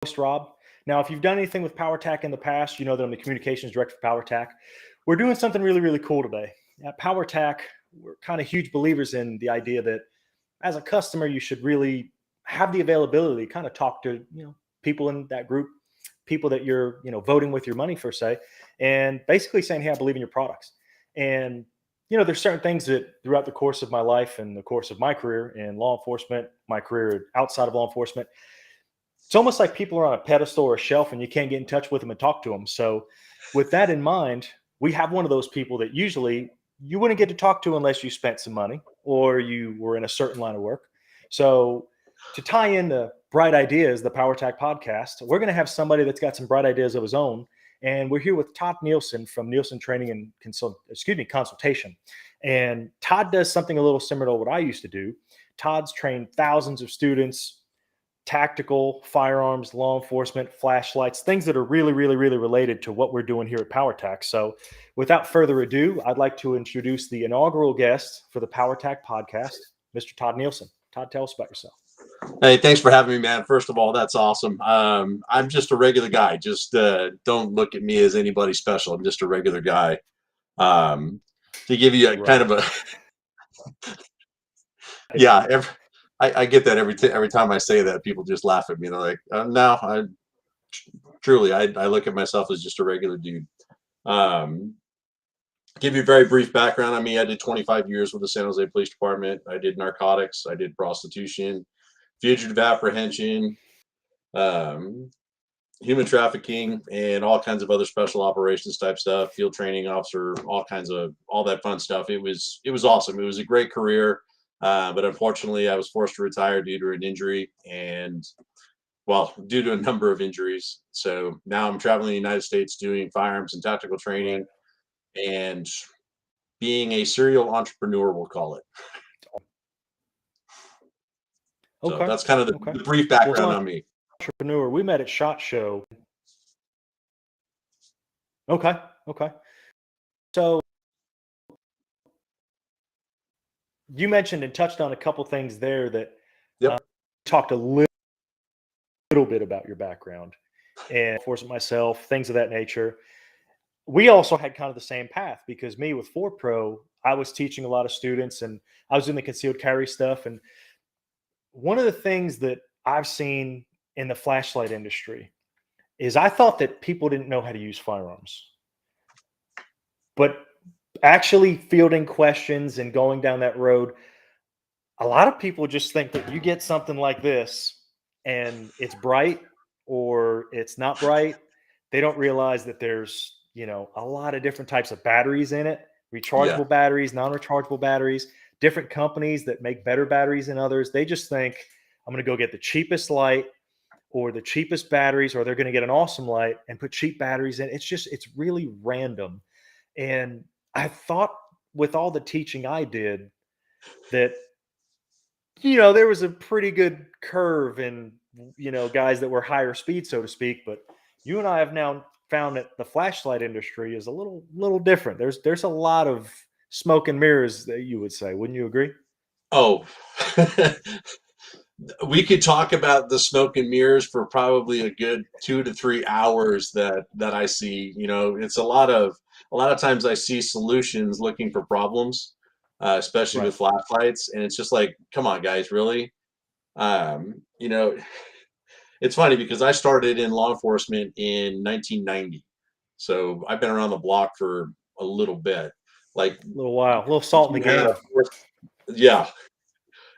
host, Rob. Now, if you've done anything with Powertac in the past, you know that I'm the communications director for Powertac. We're doing something really, really cool today. At Powertac, we're kind of huge believers in the idea that as a customer, you should really have the availability to kind of talk to, people in that group, people that you're, voting with your money for, say, and basically saying, hey, I believe in your products. And, there's certain things that throughout the course of my life and the course of my career in law enforcement, my career outside of law enforcement, it's almost like people are on a pedestal or a shelf and you can't get in touch with them and talk to them. So with that in mind, we have one of those people that usually you wouldn't get to talk to unless you spent some money or you were in a certain line of work. So to tie in the bright ideas, the Powertac podcast, we're going to have somebody that's got some bright ideas of his own. And we're here with Todd Nielsen from Nielsen Training and Consultation. And Todd does something a little similar to what I used to do. Todd's trained thousands of students, tactical, firearms, law enforcement, flashlights, things that are really, really, really related to what we're doing here at Powertac. So without further ado, I'd like to introduce the inaugural guest for the Powertac podcast, Mr. Todd Nielsen. Todd, tell us about yourself. Hey, thanks for having me, man. First of all, that's awesome. I'm just a regular guy. Just don't look at me as anybody special. I'm just a regular guy. To give you a kind of a yeah. I get that every time I say that, people just laugh at me. They're like, "No, I look at myself as just a regular dude." Give you a very brief background on me. I did 25 years with the San Jose Police Department. I did narcotics. I did prostitution, fugitive apprehension, human trafficking, and all kinds of other special operations type stuff. Field training officer, all that fun stuff. It was awesome. It was a great career. But unfortunately, I was forced to retire due to an injury due to a number of injuries. So now I'm traveling the United States doing firearms and tactical training and being a serial entrepreneur, we'll call it. Okay. So that's kind of the brief background on me. Entrepreneur. We met at SHOT Show. Okay. So you mentioned and touched on a couple things there that talked a little bit about your background and force it myself, things of that nature. We also had kind of the same path because me with 4Pro, I was teaching a lot of students and I was doing the concealed carry stuff. And one of the things that I've seen in the flashlight industry is I thought that people didn't know how to use firearms. But actually fielding questions and going down that road, a lot of people just think that you get something like this and it's bright or it's not bright. They don't realize that there's, a lot of different types of batteries in it, rechargeable batteries, non-rechargeable batteries, different companies that make better batteries than others. They just think I'm going to go get the cheapest light or the cheapest batteries, or they're going to get an awesome light and put cheap batteries in. It's really random. And I thought with all the teaching I did that, there was a pretty good curve in, guys that were higher speed, so to speak. But you and I have now found that the flashlight industry is a little different. There's a lot of smoke and mirrors, that you would say. Wouldn't you agree? Oh, we could talk about the smoke and mirrors for probably a good 2 to 3 hours that I see. It's a lot of times I see solutions looking for problems, especially with flashlights. And it's just like, come on, guys, really? It's funny because I started in law enforcement in 1990. So I've been around the block for a little bit. Like a little while, a little salt in the game.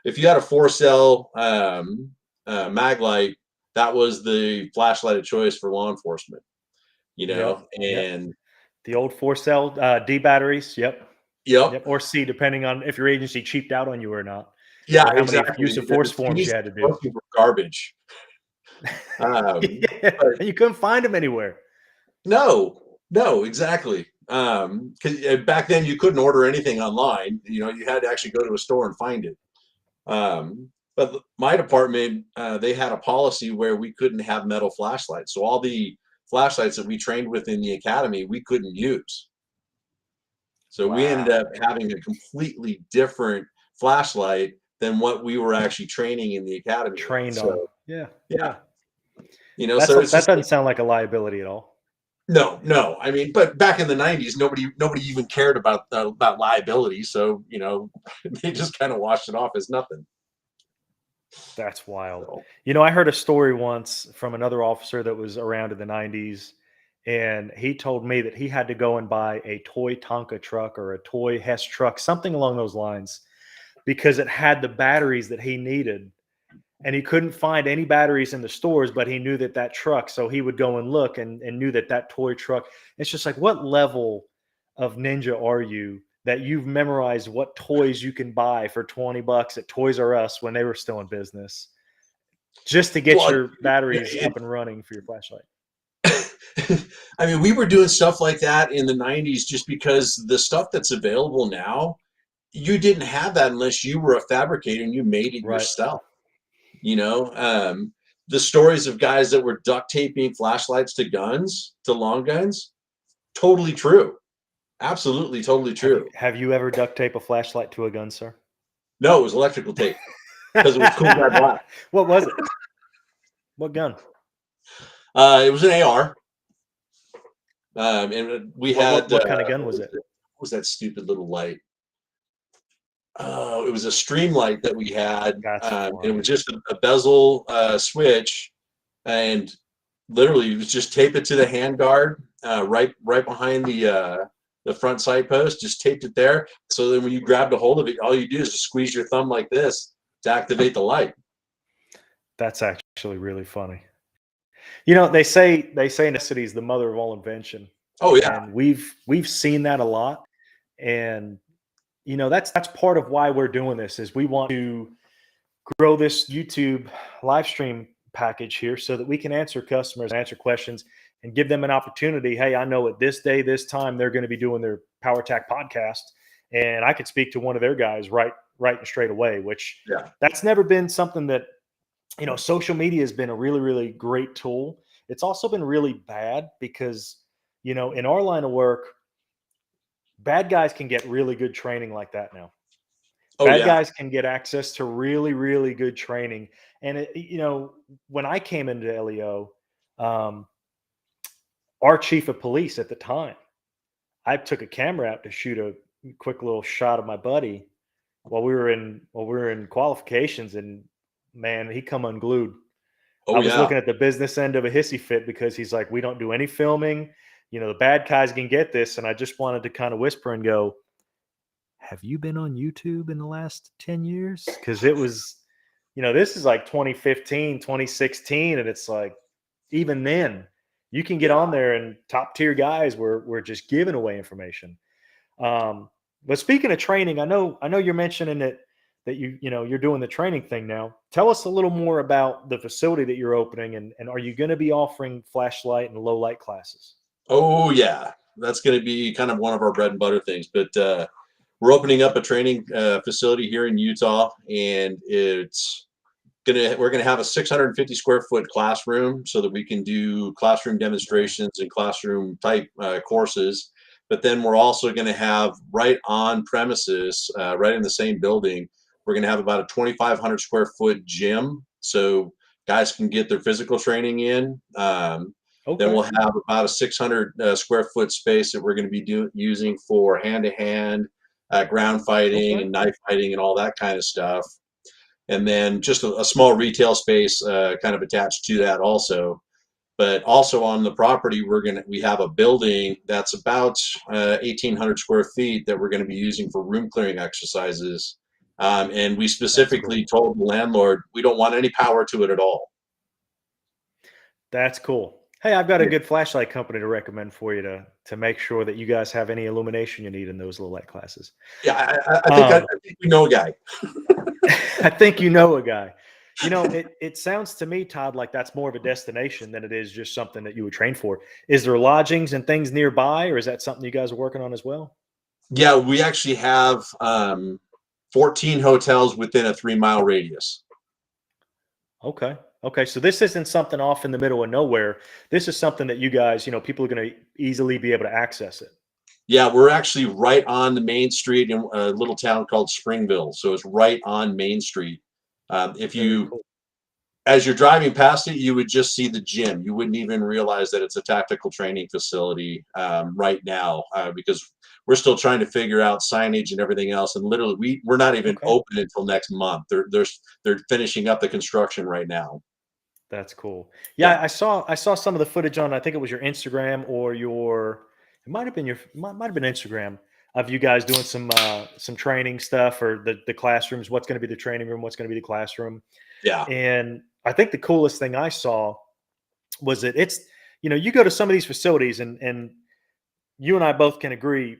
If you had a 4-cell mag light, that was the flashlight of choice for law enforcement. And the old 4-cell D batteries. Yep. Or C, depending on if your agency cheaped out on you or not. Yeah, or how many use of force forms you had to do. Garbage. You couldn't find them anywhere. No, exactly. Because back then you couldn't order anything online. You had to actually go to a store and find it. But my department, they had a policy where we couldn't have metal flashlights. So all the flashlights that we trained with in the academy, we couldn't use. So we ended up having a completely different flashlight than what we were actually training in the academy. On. Yeah. You know, That so it's just doesn't sound like a liability at all. no. I mean, but back in the '90s, nobody even cared about liability. So you know, they just kind of washed it off as nothing. That's wild. So, You know, I heard a story once from another officer that was around in the 90s, and he told me that he had to go and buy a toy Tonka truck or a toy Hess truck, something along those lines, because it had the batteries that he needed. And he couldn't find any batteries in the stores, but he knew that truck. So he would go and look and knew that toy truck. It's just like, what level of ninja are you that you've memorized what toys you can buy for $20 at Toys R Us when they were still in business, just to get well, your batteries up and running for your flashlight? I mean, we were doing stuff like that in the '90s just because the stuff that's available now, you didn't have that unless you were a fabricator and you made it Right. yourself. You know, the stories of guys that were duct taping flashlights to guns, to long guns, totally true. Absolutely, totally true. Have you ever duct tape a flashlight to a gun, sir? No, it was electrical tape because it was cool guy black. What was it? What gun? It was an AR. And we had what kind of gun was it? What was that stupid little light? Oh, it was a stream light that we had. It was just a bezel switch, and literally it was just tape it to the hand guard, right behind the front sight post. Just taped it there. So then when you grabbed a hold of it, all you do is just squeeze your thumb like this to activate the light. That's actually really funny. You know, they say necessity is the mother of all invention. Oh yeah, And we've seen that a lot. And you know, that's part of why we're doing this is we want to grow this YouTube live stream package here so that we can answer customers, answer questions, and give them an opportunity. Hey, I know at this day, this time, they're going to be doing their Powertac podcast, and I could speak to one of their guys right and straight away, which that's never been something that, you know, social media has been a really, really great tool. It's also been really bad because, you know, in our line of work, bad guys can get really good training like that now. Bad guys can get access to really, really good training. And, you know, when I came into LEO, our chief of police at the time, I took a camera out to shoot a quick little shot of my buddy while we were in qualifications, and man, he come unglued. I was looking at the business end of a hissy fit because he's like, we don't do any filming. You know, the bad guys can get this. And I just wanted to kind of whisper and go, have you been on YouTube in the last 10 years? Because it was, you know, this is like 2015, 2016. And it's like, even then, you can get on there and top tier guys were just giving away information. But speaking of training, I know you're mentioning that you're doing the training thing now. Tell us a little more about the facility that you're opening, and are you going to be offering flashlight and low light classes? Oh yeah, that's going to be kind of one of our bread and butter things. But we're opening up a training facility here in Utah, and we're gonna have a 650 square foot classroom so that we can do classroom demonstrations and classroom type courses. But then we're also going to have right on premises, right in the same building, we're going to have about a 2,500 square foot gym, so guys can get their physical training in. Then we'll have about a 600 square foot space that we're going to be using for hand-to-hand ground fighting and knife fighting and all that kind of stuff. And then just a small retail space kind of attached to that also. But also on the property, we have a building that's about 1,800 square feet that we're going to be using for room clearing exercises. And we specifically told the landlord we don't want any power to it at all. That's cool. Hey, I've got a good flashlight company to recommend for you to make sure that you guys have any illumination you need in those low light classes. Yeah, I think we know a guy. I think you know a guy. You know, it sounds to me, Todd, like that's more of a destination than it is just something that you would train for. Is there lodgings and things nearby, or is that something you guys are working on as well? Yeah, we actually have 14 hotels within a 3-mile radius. Okay. So this isn't something off in the middle of nowhere. This is something that you guys, you know, people are going to easily be able to access it. Yeah, we're actually right on the main street in a little town called Springville. So it's right on Main Street. If you as you're driving past it, you would just see the gym. You wouldn't even realize that it's a tactical training facility right now because we're still trying to figure out signage and everything else. And literally, we're not even open until next month. They're finishing up the construction right now. That's cool. Yeah, I saw some of the footage on, I think it was your Instagram or it might have been Instagram of you guys doing some training stuff, or the classrooms. What's going to be the training room? What's going to be the classroom? Yeah. And I think the coolest thing I saw was that it's, you go to some of these facilities and you and I both can agree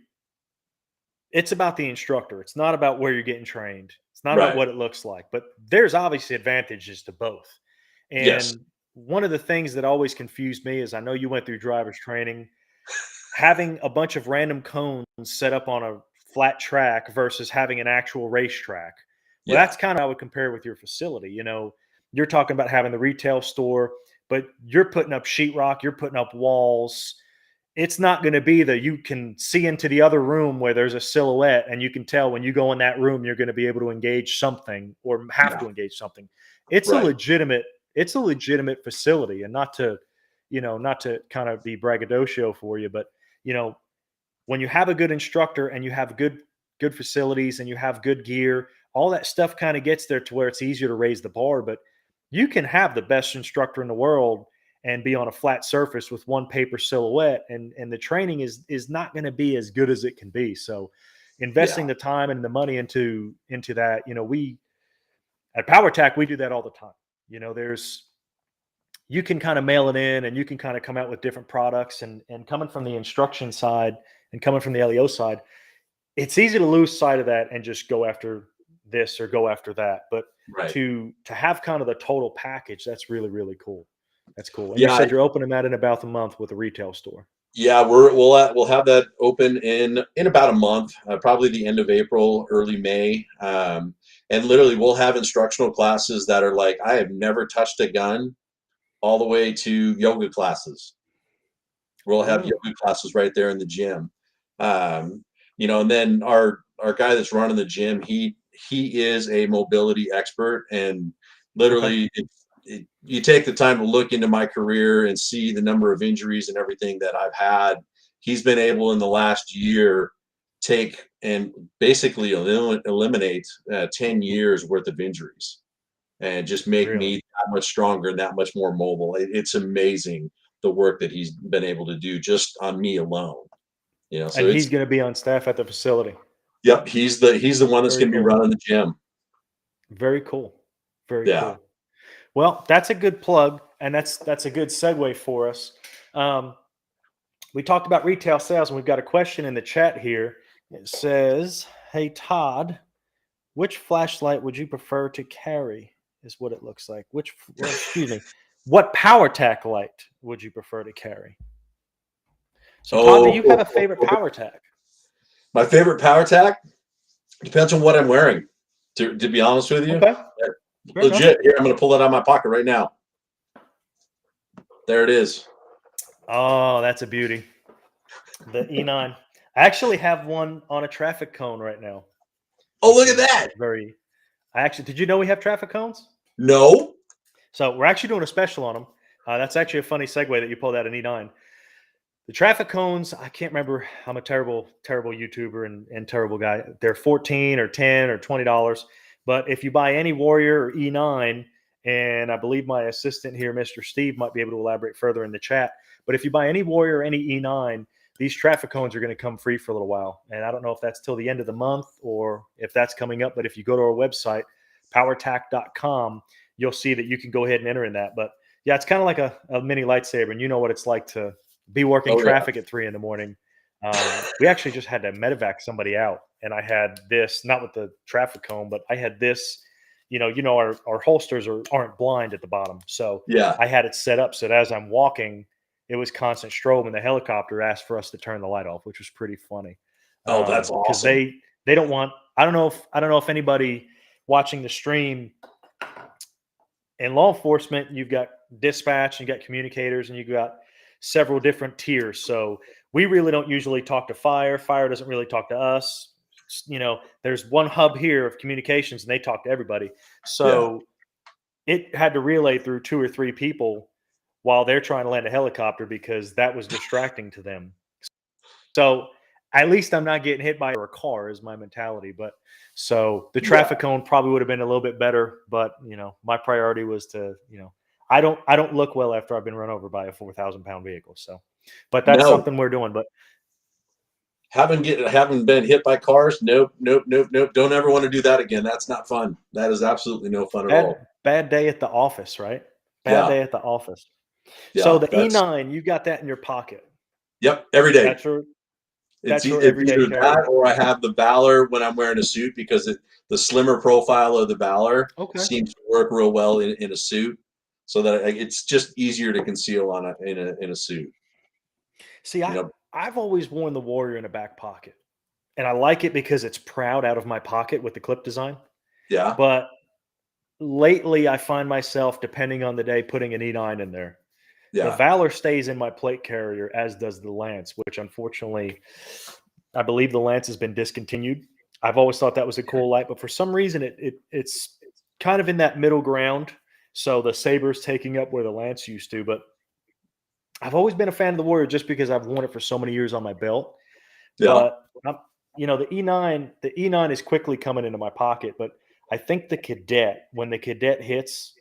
it's about the instructor. It's not about where you're getting trained. It's not about what it looks like, but there's obviously advantages to both. Yes. And one of the things that always confused me is, I know you went through driver's training, having a bunch of random cones set up on a flat track versus having an actual racetrack. Well, that's kind of, I would compare with your facility. You're talking about having the retail store, but you're putting up sheetrock, you're putting up walls. It's not going to be that you can see into the other room where there's a silhouette and you can tell when you go in that room, you're going to be able to engage something or have to engage something. It's a legitimate facility, and not to kind of be braggadocio for you, but when you have a good instructor and you have good facilities and you have good gear, all that stuff kind of gets there to where it's easier to raise the bar. But you can have the best instructor in the world and be on a flat surface with one paper silhouette, and the training is not going to be as good as it can be. So investing the time and the money into that, we at Powertac, we do that all the time. You can kind of mail it in and you can kind of come out with different products, and coming from the instruction side and coming from the LEO side, it's easy to lose sight of that and just go after this or go after that. But to have kind of the total package, that's really, really cool. That's cool. And you said you're opening that in about a month with a retail store. Yeah, we'll have that open in about a month, probably the end of April, early May. And literally we'll have instructional classes that are like, I have never touched a gun, all the way to yoga classes. We'll have yoga classes right there in the gym. And then our guy that's running the gym, he is a mobility expert, and literally you take the time to look into my career and see the number of injuries and everything that I've had. He's been able in the last year take and basically eliminate 10 years worth of injuries, and just make me that much stronger and that much more mobile. It's amazing the work that he's been able to do just on me alone. So and he's going to be on staff at the facility. Yep, he's the one that's going to be running the gym. Very cool. Very cool. Well, that's a good plug, and that's a good segue for us. We talked about retail sales, and we've got a question in the chat here. It says, "Hey Todd, which flashlight would you prefer to carry?" Is what it looks like. What Powertac light would you prefer to carry? So, Todd, do you have a favorite Powertac? My favorite Powertac depends on what I'm wearing. To be honest with you, legit. Here, I'm going to pull it out of my pocket right now. There it is. Oh, that's a beauty. The E9. I actually have one on a traffic cone right now. Oh, look at that! Did you know we have traffic cones? No. So we're actually doing a special on them. That's actually a funny segue that you pulled out an E9. The traffic cones, I can't remember. I'm a terrible, terrible YouTuber and terrible guy. They're $14 or $10 or $20. But if you buy any Warrior or E9, and I believe my assistant here, Mr. Steve, might be able to elaborate further in the chat. But if you buy any Warrior or any E9, these traffic cones are going to come free for a little while. And I don't know if that's till the end of the month or if that's coming up. But if you go to our website, powertac.com, you'll see that you can go ahead and enter in that. But yeah, it's kind of like a mini lightsaber. And you know what it's like to be working traffic at 3 a.m. We actually just had to medevac somebody out. And I had this, not with the traffic cone, but I had this, our holsters aren't blind at the bottom. So I had it set up so that as I'm walking, it was constant strobe, and the helicopter asked for us to turn the light off, which was pretty funny. Oh, that's awesome. Because they don't want, I don't know if anybody watching the stream in law enforcement, you've got dispatch, and you got communicators, and you've got several different tiers. So we really don't usually talk to fire. Fire doesn't really talk to us. There's one hub here of communications, and they talk to everybody. So it had to relay through 2 or 3 people while they're trying to land a helicopter because that was distracting to them. So at least I'm not getting hit by a car is my mentality. But so the traffic cone probably would have been a little bit better, but my priority was to, I don't look well after I've been run over by a 4,000-pound vehicle. So, but that's something we're doing. But haven't been hit by cars. Nope. Don't ever want to do that again. That's not fun. That is absolutely no fun at all. Bad day at the office, right? Bad Yeah. day at the office. Yeah, so the E9, you got that in your pocket. Yep, every day. That's your it's everyday either carry. that or I have the Valor when I'm wearing a suit because the slimmer profile of the Valor seems to work real well in a suit, so that it's just easier to conceal in a suit. See, I've always worn the Warrior in a back pocket, and I like it because it's proud out of my pocket with the clip design. Yeah. But lately, I find myself, depending on the day, putting an E9 in there. Yeah. The Valor stays in my plate carrier, as does the Lance, which unfortunately, I believe the Lance has been discontinued. I've always thought that was a cool light, but for some reason, it's kind of in that middle ground. So the Saber's taking up where the Lance used to, but I've always been a fan of the Warrior just because I've worn it for so many years on my belt. Yeah. But the E9 is quickly coming into my pocket. But I think the Cadet, when the Cadet hits,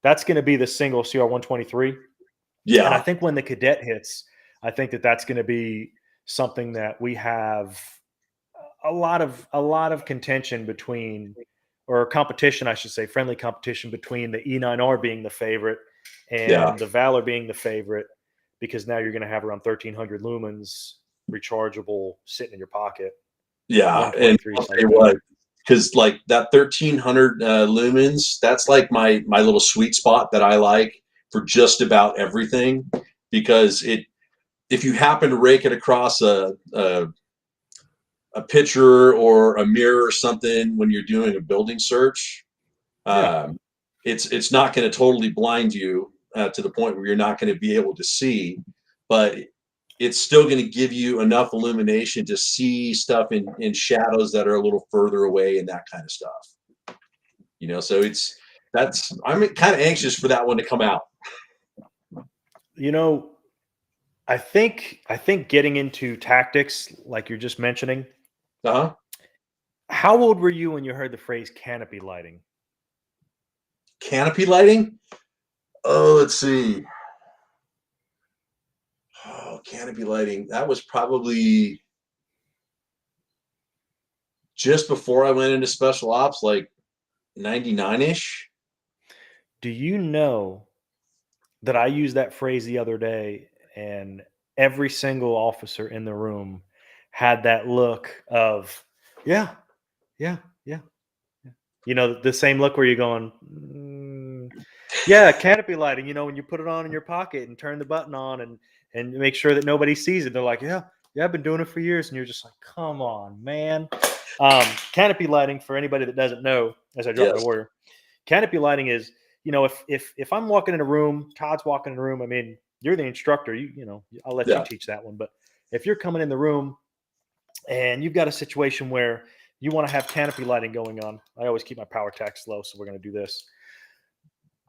that's going to be the single CR123. Yeah. And I think when the Cadet hits, I think that's going to be something that we have a lot of contention between, or competition, I should say, friendly competition between the E9R being the favorite and the Valor being the favorite, because now you're going to have around 1,300 lumens rechargeable sitting in your pocket. Yeah, and I'll tell you what, because like that 1,300 lumens, that's like my little sweet spot that I like for just about everything, because if you happen to rake it across a picture or a mirror or something when you're doing a building search, it's not going to totally blind you to the point where you're not going to be able to see, but it's still going to give you enough illumination to see stuff in shadows that are a little further away and that kind of stuff. So I'm kind of anxious for that one to come out. I think getting into tactics, like you're just mentioning. How old were you when you heard the phrase canopy lighting? Canopy lighting? Oh, let's see. Oh, canopy lighting. That was probably just before I went into special ops, like 99-ish. Do you know that I used that phrase the other day, and every single officer in the room had that look of, yeah. The same look where you're going, yeah, canopy lighting, when you put it on in your pocket and turn the button on and make sure that nobody sees it. They're like, yeah, I've been doing it for years. And you're just like, come on, man. Canopy lighting, for anybody that doesn't know, as I drop my Warrior, canopy lighting is, if I'm walking in a room, Todd's walking in a room, I mean, you're the instructor, I'll let you teach that one. But if you're coming in the room and you've got a situation where you want to have canopy lighting going on, I always keep my Powertac low, so we're going to do this.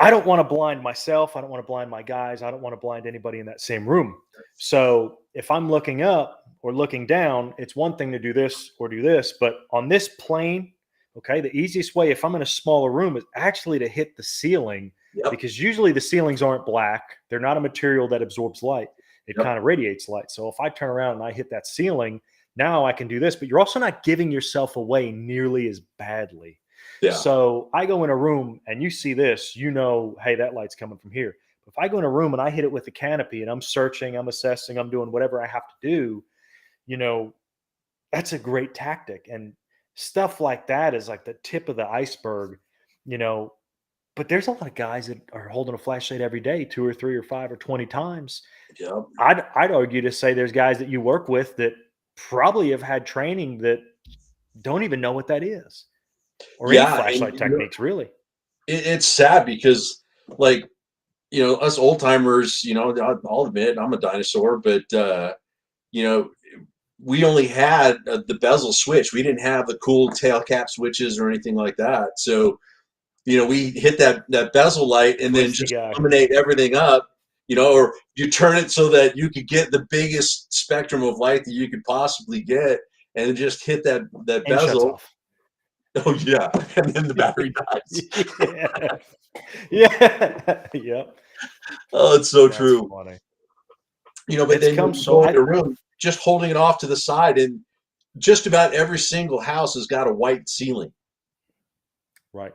I don't want to blind myself. I don't want to blind my guys. I don't want to blind anybody in that same room. So if I'm looking up or looking down, it's one thing to do this or do this. But on this plane, the easiest way, if I'm in a smaller room, is actually to hit the ceiling, because usually the ceilings aren't black. They're not a material that absorbs light. It kind of radiates light. So if I turn around and I hit that ceiling, now I can do this. But you're also not giving yourself away nearly as badly. Yeah. So I go in a room and you see this, hey, that light's coming from here. If I go in a room and I hit it with the canopy and I'm searching, I'm assessing, I'm doing whatever I have to do, that's a great tactic. And stuff like that is like the tip of the iceberg, but there's a lot of guys that are holding a flashlight every day, 2 or 3 or 5 or 20 times. Yep. I'd argue to say there's guys that you work with that probably have had training that don't even know what that is. Or any flashlight techniques, really. It's sad because, like, us old timers, I'll admit I'm a dinosaur, but we only had the bezel switch. We didn't have the cool tail cap switches or anything like that. So, we hit that bezel light and then just illuminate everything up, or you turn it so that you could get the biggest spectrum of light that you could possibly get, and just hit that bezel. Oh yeah, and then the battery dies. Yep. Oh, it's so true. Funny. But then you go in your room, just holding it off to the side, and just about every single house has got a white ceiling. Right.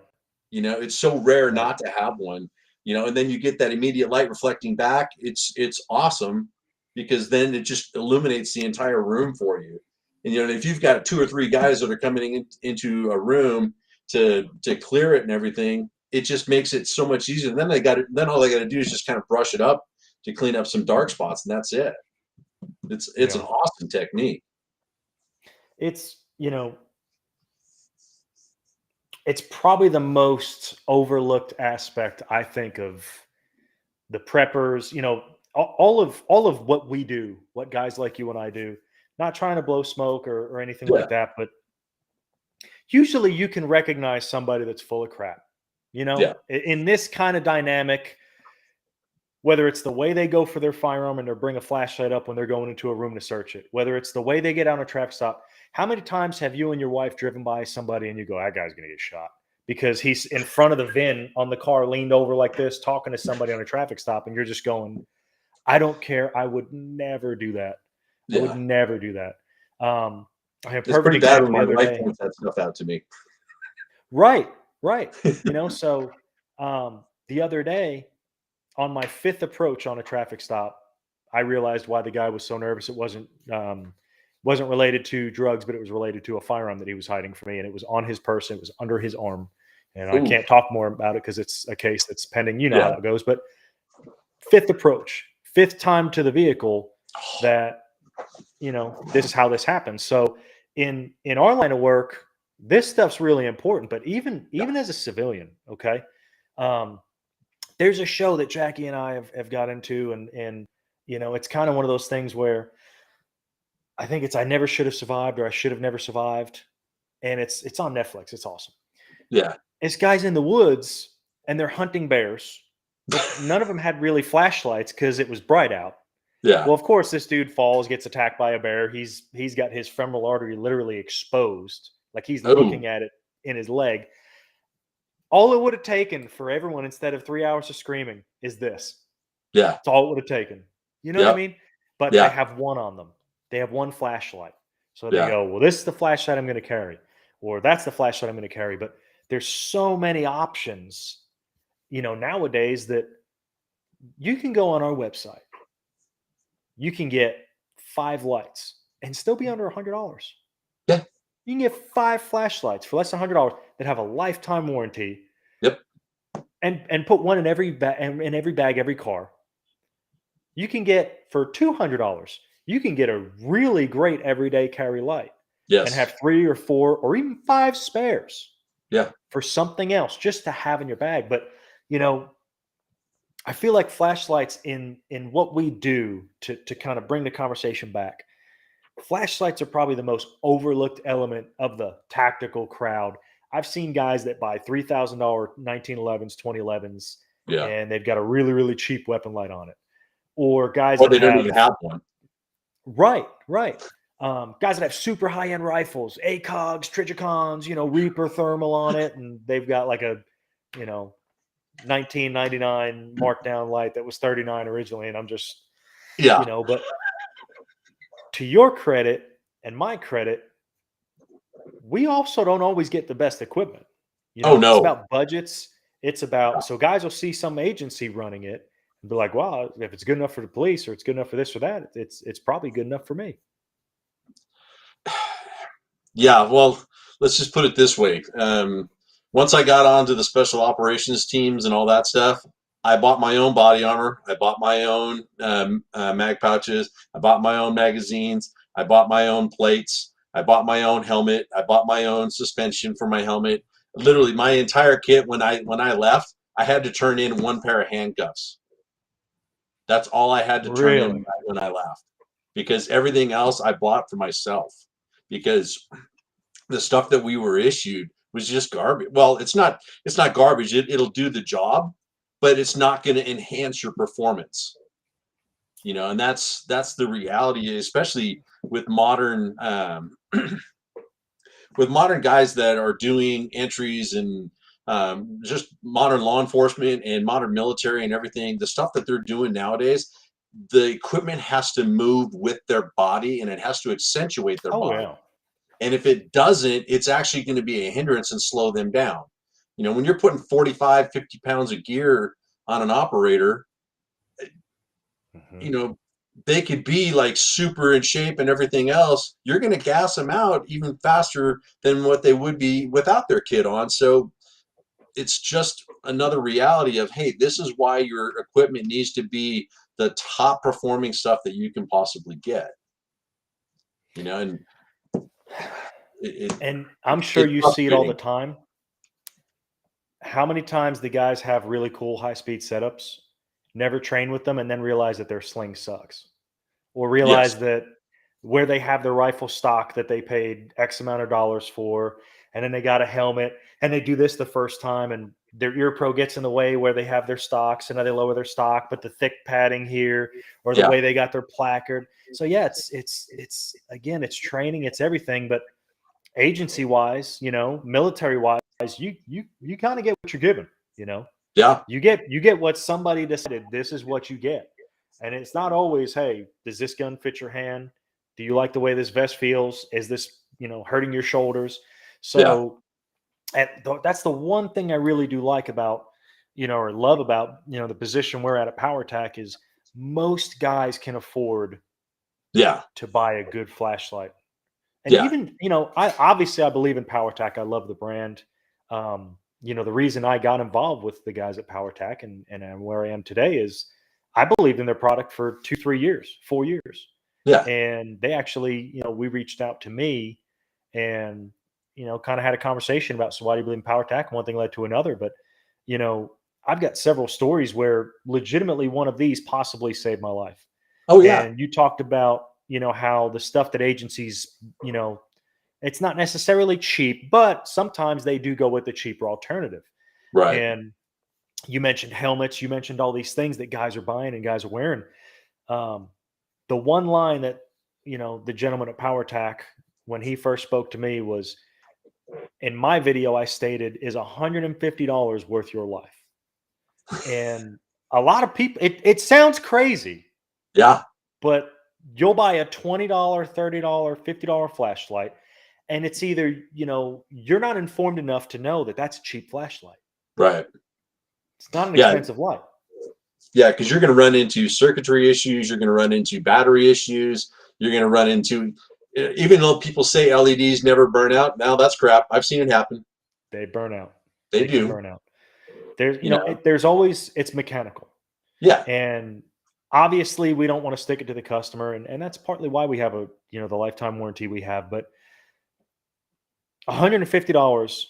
It's so rare not to have one. And then you get that immediate light reflecting back. It's awesome, because then it just illuminates the entire room for you. And if you've got 2 or 3 guys that are coming into a room to clear it and everything, it just makes it so much easier. And then all they got to do is just kind of brush it up to clean up some dark spots, and that's it. It's an awesome technique. It's it's probably the most overlooked aspect, I think, of the preppers. All of what we do, what guys like you and I do. Not trying to blow smoke or anything like that, but usually you can recognize somebody that's full of crap. In this kind of dynamic, whether it's the way they go for their firearm and they bring a flashlight up when they're going into a room to search it, whether it's the way they get on a traffic stop. How many times have you and your wife driven by somebody and you go, that guy's going to get shot because he's in front of the VIN on the car, leaned over like this, talking to somebody on a traffic stop, and you're just going, I don't care. I would never do that. I would never do that. I have it's pretty bad when my wife points that stuff out to me. Right. So the other day, on my 5th approach on a traffic stop, I realized why the guy was so nervous. It wasn't related to drugs, but it was related to a firearm that he was hiding from me, and it was on his person. It was under his arm, and I can't talk more about it because it's a case that's pending. You know how that goes. But 5th approach, 5th time to the vehicle that this is how this happens. So in our line of work, this stuff's really important. But even as a civilian, okay. There's a show that Jackie and I have got into, and it's kind of one of those things where I think it's I Never Should Have Survived, or I Should Have Never Survived, and it's on Netflix. It's awesome. Yeah, it's guys in the woods and they're hunting bears. But none of them had really flashlights because it was bright out. Yeah. Well, of course, this dude falls, gets attacked by a bear. He's got his femoral artery literally exposed, like he's looking at it in his leg. All it would have taken for everyone, instead of 3 hours of screaming, is this. Yeah. That's all it would have taken. You know what I mean? But they have one on them. They have one flashlight. So they go, well, this is the flashlight I'm going to carry. Or that's the flashlight I'm going to carry. But there's so many options, nowadays, that you can go on our website. You can get 5 lights and still be under $100. Yeah. You can get 5 flashlights for less than $100 that have a lifetime warranty. Yep. And put one in every bag, every car. You can get for $200. You can get a really great everyday carry light. Yes. And have 3 or 4 or even 5 spares. Yeah. For something else, just to have in your bag. But I feel like flashlights in what we do to kind of bring the conversation back. Flashlights are probably the most overlooked element of the tactical crowd. I've seen guys that buy $3,000 1911s, 2011s, and they've got a really, really cheap weapon light on it. Or guys that don't even have one. Right. Guys that have super high-end rifles, ACOGs, Trijicons, Reaper thermal on it, and they've got like a, 1999 markdown light that was $39 originally, and I'm just, but to your credit and my credit, we also don't always get the best equipment. No. It's about budgets. It's about, so guys will see some agency running it and be like, wow, if it's good enough for the police or it's good enough for this or that, it's probably good enough for me. Yeah, well, let's just put it this way. Once I got onto the special operations teams and all that stuff, I bought my own body armor. I bought my own mag pouches. I bought my own magazines. I bought my own plates. I bought my own helmet. I bought my own suspension for my helmet. Literally, my entire kit. When I left, I had to turn in 1 pair of handcuffs. That's all I had to turn in when I left, because everything else I bought for myself. Because the stuff that we were issued was just garbage. Well, it's not garbage. It'll do the job, but it's not going to enhance your performance. And that's the reality, especially with modern with modern guys that are doing entries and just modern law enforcement and modern military and everything. The stuff that they're doing nowadays, the equipment has to move with their body and it has to accentuate their body. Yeah. And if it doesn't, it's actually going to be a hindrance and slow them down. When you're putting 45, 50 pounds of gear on an operator, they could be like super in shape and everything else. You're going to gas them out even faster than what they would be without their kit on. So it's just another reality of, hey, this is why your equipment needs to be the top performing stuff that you can possibly get. And and I'm sure you see it all the time. How many times the guys have really cool high-speed setups, never train with them, and then realize that their sling sucks, or realize that where they have their rifle stock that they paid X amount of dollars for, and then they got a helmet, and they do this the first time, and their ear pro gets in the way where they have their stocks, and now they lower their stock, but the thick padding here, or the way they got their placard. So yeah, it's again, it's training, it's everything, but agency-wise, military-wise, you kind of get what you're given, you get what somebody decided. This is what you get. And it's not always, hey, does this gun fit your hand? Do you like the way this vest feels? Is this, hurting your shoulders? So that's the one thing I really do like about, or love about, the position we're at Powertac is most guys can afford to buy a good flashlight. And even, I believe in Powertac. I love the brand. The reason I got involved with the guys at Powertac and where I am today is I believed in their product for 2-3 years, 4 years. Yeah. And they actually, we reached out to me and, kind of had a conversation about, so why do you believe in Powertac? One thing led to another. But, I've got several stories where legitimately one of these possibly saved my life. Oh, yeah. And you talked about, how the stuff that agencies, it's not necessarily cheap, but sometimes they do go with the cheaper alternative. Right. And you mentioned helmets. You mentioned all these things that guys are buying and guys are wearing. The one line that, the gentleman at Powertac, when he first spoke to me, was, in my video, I stated, is $150 worth your life? And a lot of people, it sounds crazy. Yeah. But you'll buy a $20, $30, $50 flashlight, and it's either, you're not informed enough to know that that's a cheap flashlight. Right. It's not an expensive light. Yeah, because you're going to run into circuitry issues. You're going to run into battery issues. You're going to run into, even though people say LEDs never burn out, now that's crap. I've seen it happen. They burn out. They do burn out. There's, there's always, it's mechanical. Yeah. And obviously we don't want to stick it to the customer. And that's partly why we have the lifetime warranty we have. But $150,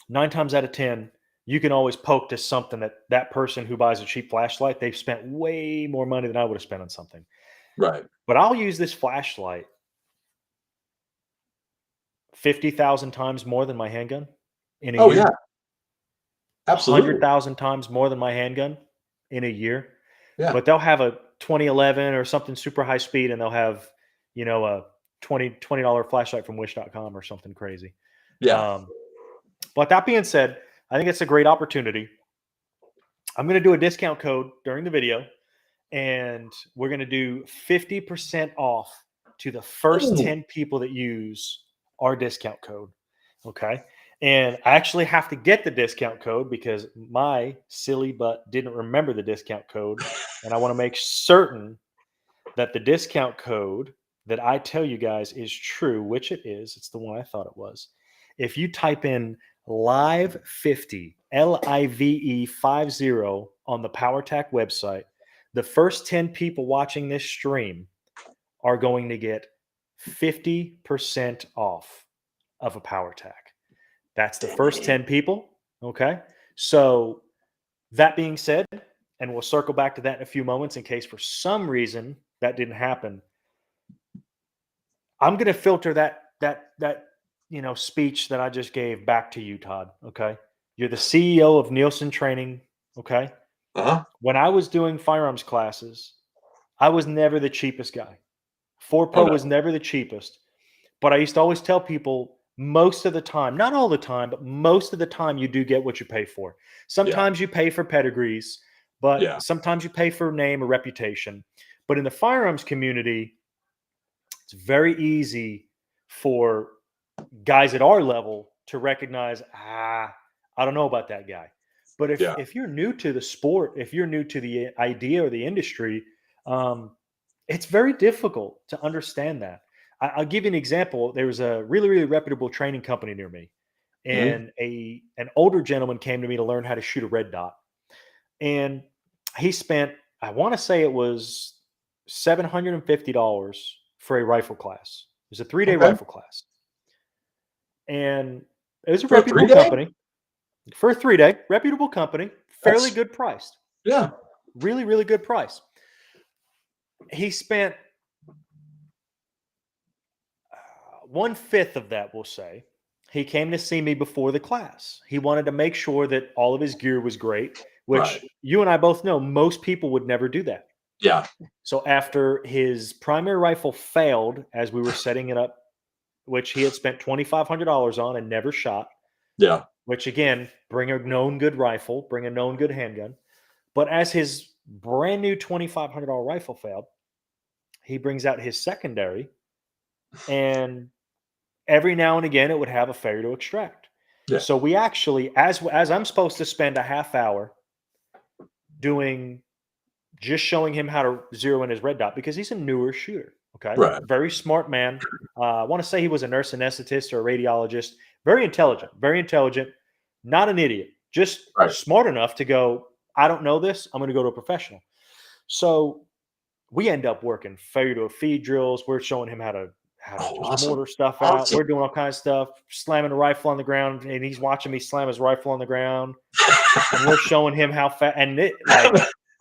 9 times out of 10, you can always poke to something that person who buys a cheap flashlight, they've spent way more money than I would have spent on something. Right. But I'll use this flashlight 50,000 times more than my handgun in a year. Yeah. Absolutely. 100,000 times more than my handgun in a year. Yeah. But they'll have a 2011 or something super high speed, and they'll have, a $20 flashlight from wish.com or something crazy. Yeah. But that being said, I think it's a great opportunity. I'm going to do a discount code during the video, and we're going to do 50% off to the first 10 people that use our discount code. Okay. And I actually have to get the discount code because my silly butt didn't remember the discount code. And I want to make certain that the discount code that I tell you guys is true, which it is. It's the one I thought it was. If you type in LIVE50, LIVE50 on the Powertac website, the first 10 people watching this stream are going to get 50% off of a Powertac. That's the first 10 people. Okay. So that being said, and we'll circle back to that in a few moments in case for some reason that didn't happen. I'm going to filter that speech that I just gave back to you, Todd. Okay. You're the CEO of Nielsen Training. Okay. Uh-huh. When I was doing firearms classes, I was never the cheapest guy. 4 Oh Pro no. was never the cheapest. But I used to always tell people most of the time, not all the time, but most of the time, you do get what you pay for. Yeah. Sometimes you pay for pedigrees, but Yeah. sometimes you pay for name or reputation. But in the firearms community, it's very easy for guys at our level to recognize, I don't know about that guy. But Yeah. if you're new to the sport, if you're new to the idea or the industry, it's very difficult to understand that. I'll give you an example. There was a really, really reputable training company near me, Mhm. and an older gentleman came to me to learn how to shoot a red dot. And he spent, I want to say it was $750 for a rifle class. It was a 3-day Okay. rifle class. And it was a For a reputable 3-day? company for a 3-day, reputable company, fairly That's good priced, yeah. really, really good price. He spent 1/5 of that, we'll say. He came to see me before the class. He wanted to make sure that all of his gear was great, Right. which you and I both know most people would never do that. Yeah. So after his primary rifle failed as we were setting it up, which he had spent $2,500 on and never shot, Yeah. which again, bring a known good rifle, bring a known good handgun. But as his brand new $2,500 rifle failed, he brings out his secondary, and every now and again it would have a failure to extract. Yeah. So we actually, as I'm supposed to spend a half hour doing just showing him how to zero in his red dot because he's a newer shooter. Okay. Right. Very smart man. I want to say he was a nurse anesthetist or a radiologist. Very intelligent, not an idiot, just Right. smart enough to go, I don't know this. I'm going to go to a professional. So we end up working failure to a feed drills. We're showing him how to Oh, just awesome. mortar stuff out. We're doing all kinds of stuff, slamming the rifle on the ground, and he's watching me slam his rifle on the ground. And we're showing him how fast. And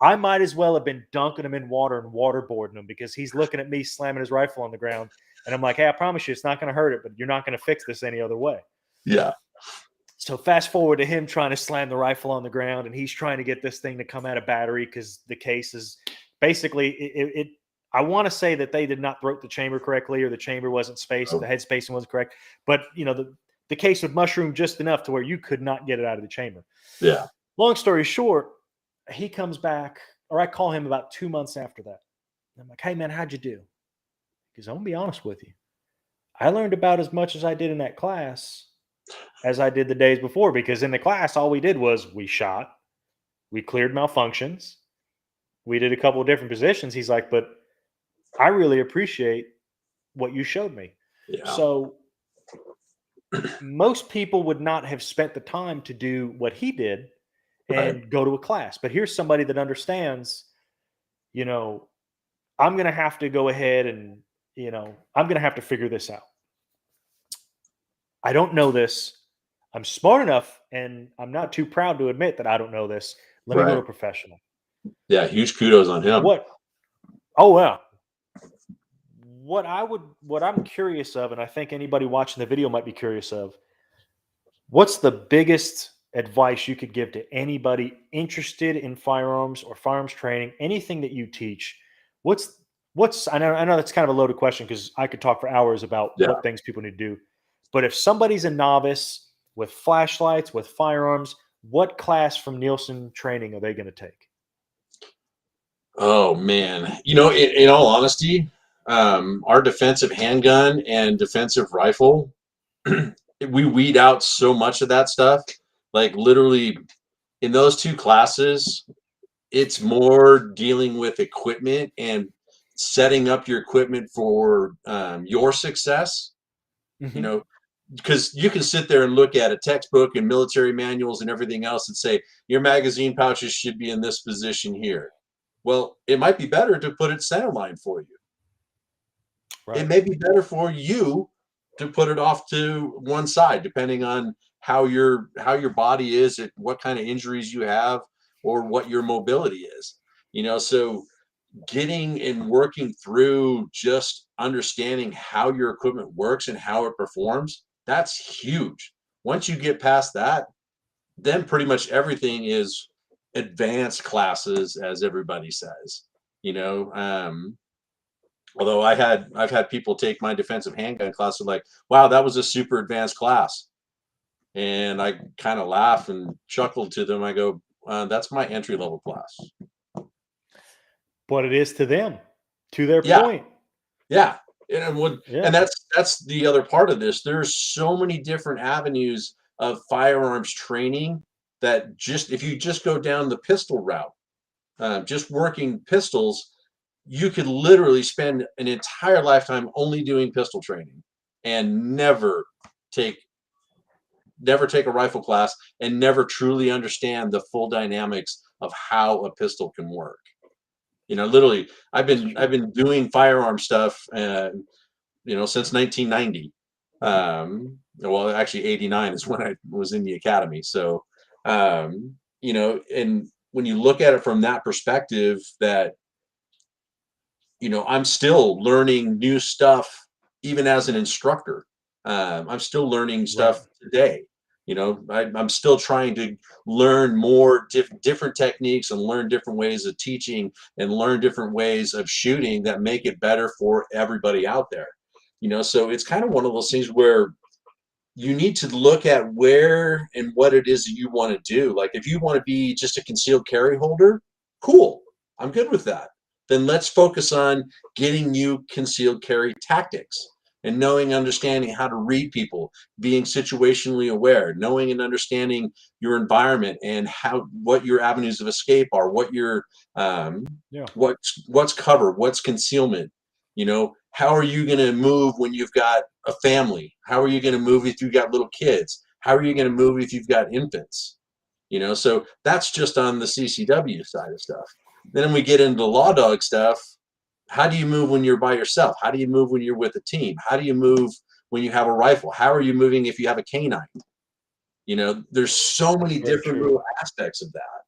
I might as well have been dunking him in water and waterboarding him because he's looking at me slamming his rifle on the ground. And I'm like, hey, I promise you, it's not going to hurt it, but you're not going to fix this any other way. Yeah. So fast forward to him trying to slam the rifle on the ground, and he's trying to get this thing to come out of battery because the case is basically I want to say that they did not throat the chamber correctly, or the chamber wasn't spaced, Oh. the head spacing wasn't correct. But the case would mushroom just enough to where you could not get it out of the chamber. Yeah. Long story short, he comes back, or I call him about 2 months after that. I'm like, hey man, how'd you do? Because I'm gonna be honest with you. I learned about as much as I did in that class as I did the days before, because in the class, all we did was we shot, we cleared malfunctions, we did a couple of different positions. He's like, but I really appreciate what you showed me. Yeah. So most people would not have spent the time to do what he did and go to a class. But here's somebody that understands, I'm going to have to go ahead and, I'm going to have to figure this out. I don't know this. I'm smart enough, and I'm not too proud to admit that I don't know this. Let me go to a professional. Yeah, huge kudos on him. Oh, yeah. What I'm curious of, and I think anybody watching the video might be curious of, what's the biggest advice you could give to anybody interested in firearms or firearms training, anything that you teach? I know that's kind of a loaded question because I could talk for hours about what things people need to do. But if somebody's a novice with flashlights, with firearms, what class from Nielsen Training are they going to take? Oh man, in all honesty, our defensive handgun and defensive rifle, we weed out so much of that stuff. Like literally, in those two classes, it's more dealing with equipment and setting up your equipment for your success. Mm-hmm. Because you can sit there and look at a textbook and military manuals and everything else and say your magazine pouches should be in this position here. Well, it might be better to put it centerline for you. Right. It may be better for you to put it off to one side, depending on how your body is, what kind of injuries you have, or what your mobility is. So getting and working through just understanding how your equipment works and how it performs, That's huge. Once you get past that, then pretty much everything is advanced classes, as everybody says. Although I've had people take my defensive handgun class and like, wow, that was a super advanced class. And I kind of laugh and chuckle to them. I go, that's my entry level class. But it is to them, to their Yeah. point. Yeah. And that's the other part of this. There's so many different avenues of firearms training that if you just go down the pistol route, just working pistols, you could literally spend an entire lifetime only doing pistol training and never take a rifle class and never truly understand the full dynamics of how a pistol can work. Literally, I've been doing firearm stuff, since 1990. Well, actually 89 is when I was in the academy. So, and when you look at it from that perspective, that, I'm still learning new stuff, even as an instructor. I'm still learning stuff today. I'm still trying to learn more different techniques and learn different ways of teaching and learn different ways of shooting that make it better for everybody out there. So it's kind of one of those things where you need to look at where and what it is that you want to do. Like if you want to be just a concealed carry holder, cool, I'm good with that. Then let's focus on getting you concealed carry tactics and knowing, understanding how to read people, being situationally aware, knowing and understanding your environment and what your avenues of escape are, what your what's cover, what's concealment. How are you going to move when you've got a family? How are you going to move if you've got little kids? How are you going to move if you've got infants? So that's just on the CCW side of stuff. Then we get into law dog stuff. How do you move when you're by yourself? How do you move when you're with a team? How do you move when you have a rifle? How are you moving if you have a canine? There's so many different little aspects of that,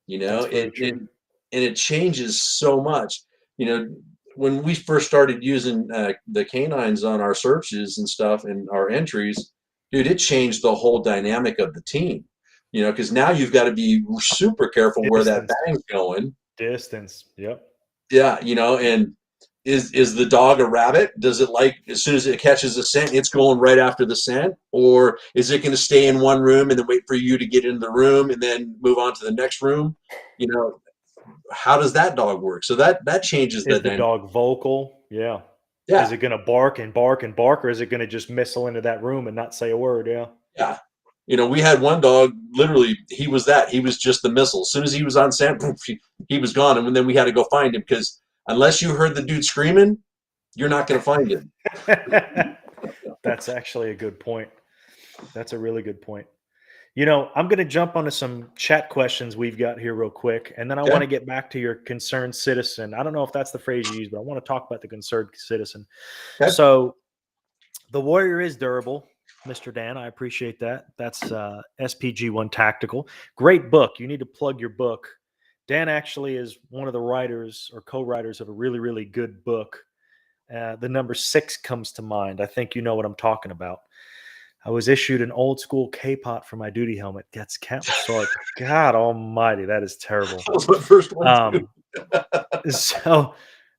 and it changes so much. When we first started using the canines on our searches and stuff and our entries, dude, it changed the whole dynamic of the team. Because now you've got to be super careful where that bang's going. Distance. Yep. Yeah, and is the dog a rabbit? Does it like as soon as it catches a scent, it's going right after the scent? Or is it going to stay in one room and then wait for you to get into the room and then move on to the next room? How does that dog work? So that changes the dog vocal? Yeah. Is it going to bark and bark and bark, or is it going to just missile into that room and not say a word? Yeah. Yeah. We had one dog, literally, he was just the missile. As soon as he was on scent, poof, he was gone. And then we had to go find him because unless you heard the dude screaming, you're not going to find him. That's actually a good point. That's a really good point. I'm going to jump onto some chat questions we've got here real quick, and then I want to get back to your concerned citizen. I don't know if that's the phrase you use, but I want to talk about the concerned citizen. Okay. So the warrior is durable, Mr. Dan. I appreciate that. That's SPG1 Tactical. Great book. You need to plug your book. Dan actually is one of the writers or co-writers of a really, really good book. The number 6 comes to mind. I think you know what I'm talking about. I was issued an old school K-pot for my duty helmet. That's Captain Sark. God almighty, that is terrible. That was my first one too.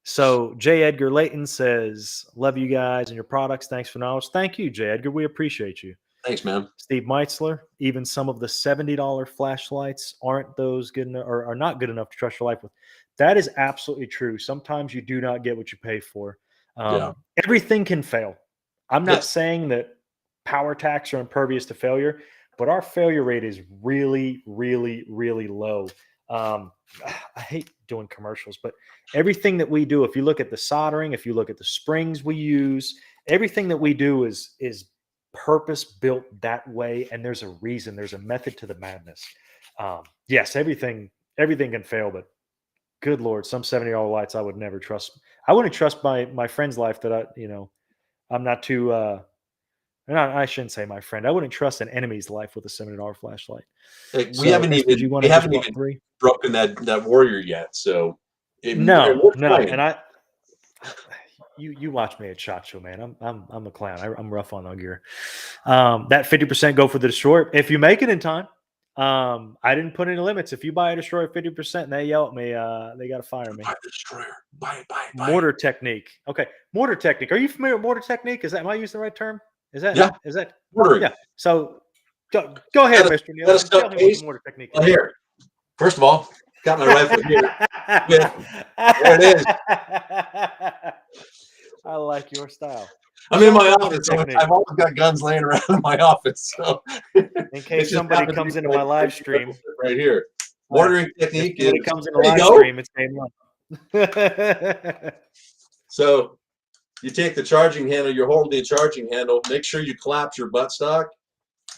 So J. Edgar Layton says, love you guys and your products. Thanks for knowledge. Thank you, J. Edgar. We appreciate you. Thanks, man. Steve Meitzler, even some of the $70 flashlights aren't those good enough or are not good enough to trust your life with. That is absolutely true. Sometimes you do not get what you pay for. Everything can fail. I'm not saying that Powertacs are impervious to failure, but our failure rate is really, really, really low. I hate doing commercials, but everything that we do, if you look at the soldering, if you look at the springs we use, everything that we do is purpose built that way. And there's a reason, there's a method to the madness. Yes, everything can fail, but good Lord, some $70 lights I would never trust. I wouldn't trust my friend's life that I'm not too, I shouldn't say my friend. I wouldn't trust an enemy's life with a $70 flashlight. We haven't even broken that warrior yet. So no. And you watch me at SHOT Show, man. I'm a clown. I'm rough on gear. That 50% go for the destroyer. If you make it in time, I didn't put any limits. If you buy a destroyer 50% and they yell at me, they got to fire me. Buy the destroyer. Buy it. Mortar Technique. Okay, Mortar Technique. Are you familiar with Mortar Technique? Am I using the right term? Is that mortaring? Yeah. So go ahead, Mr. Nielsen. Tell me what the Mortar Technique is. Well, here, first of all, got my rifle here. There it is. I like your style. I'm in my office. So I've always got guns laying around in my office. So in case somebody comes into my live stream, right here, mortaring technique. When it comes into live stream, it's game one. So you take the charging handle. You're holding the charging handle. Make sure you collapse your buttstock.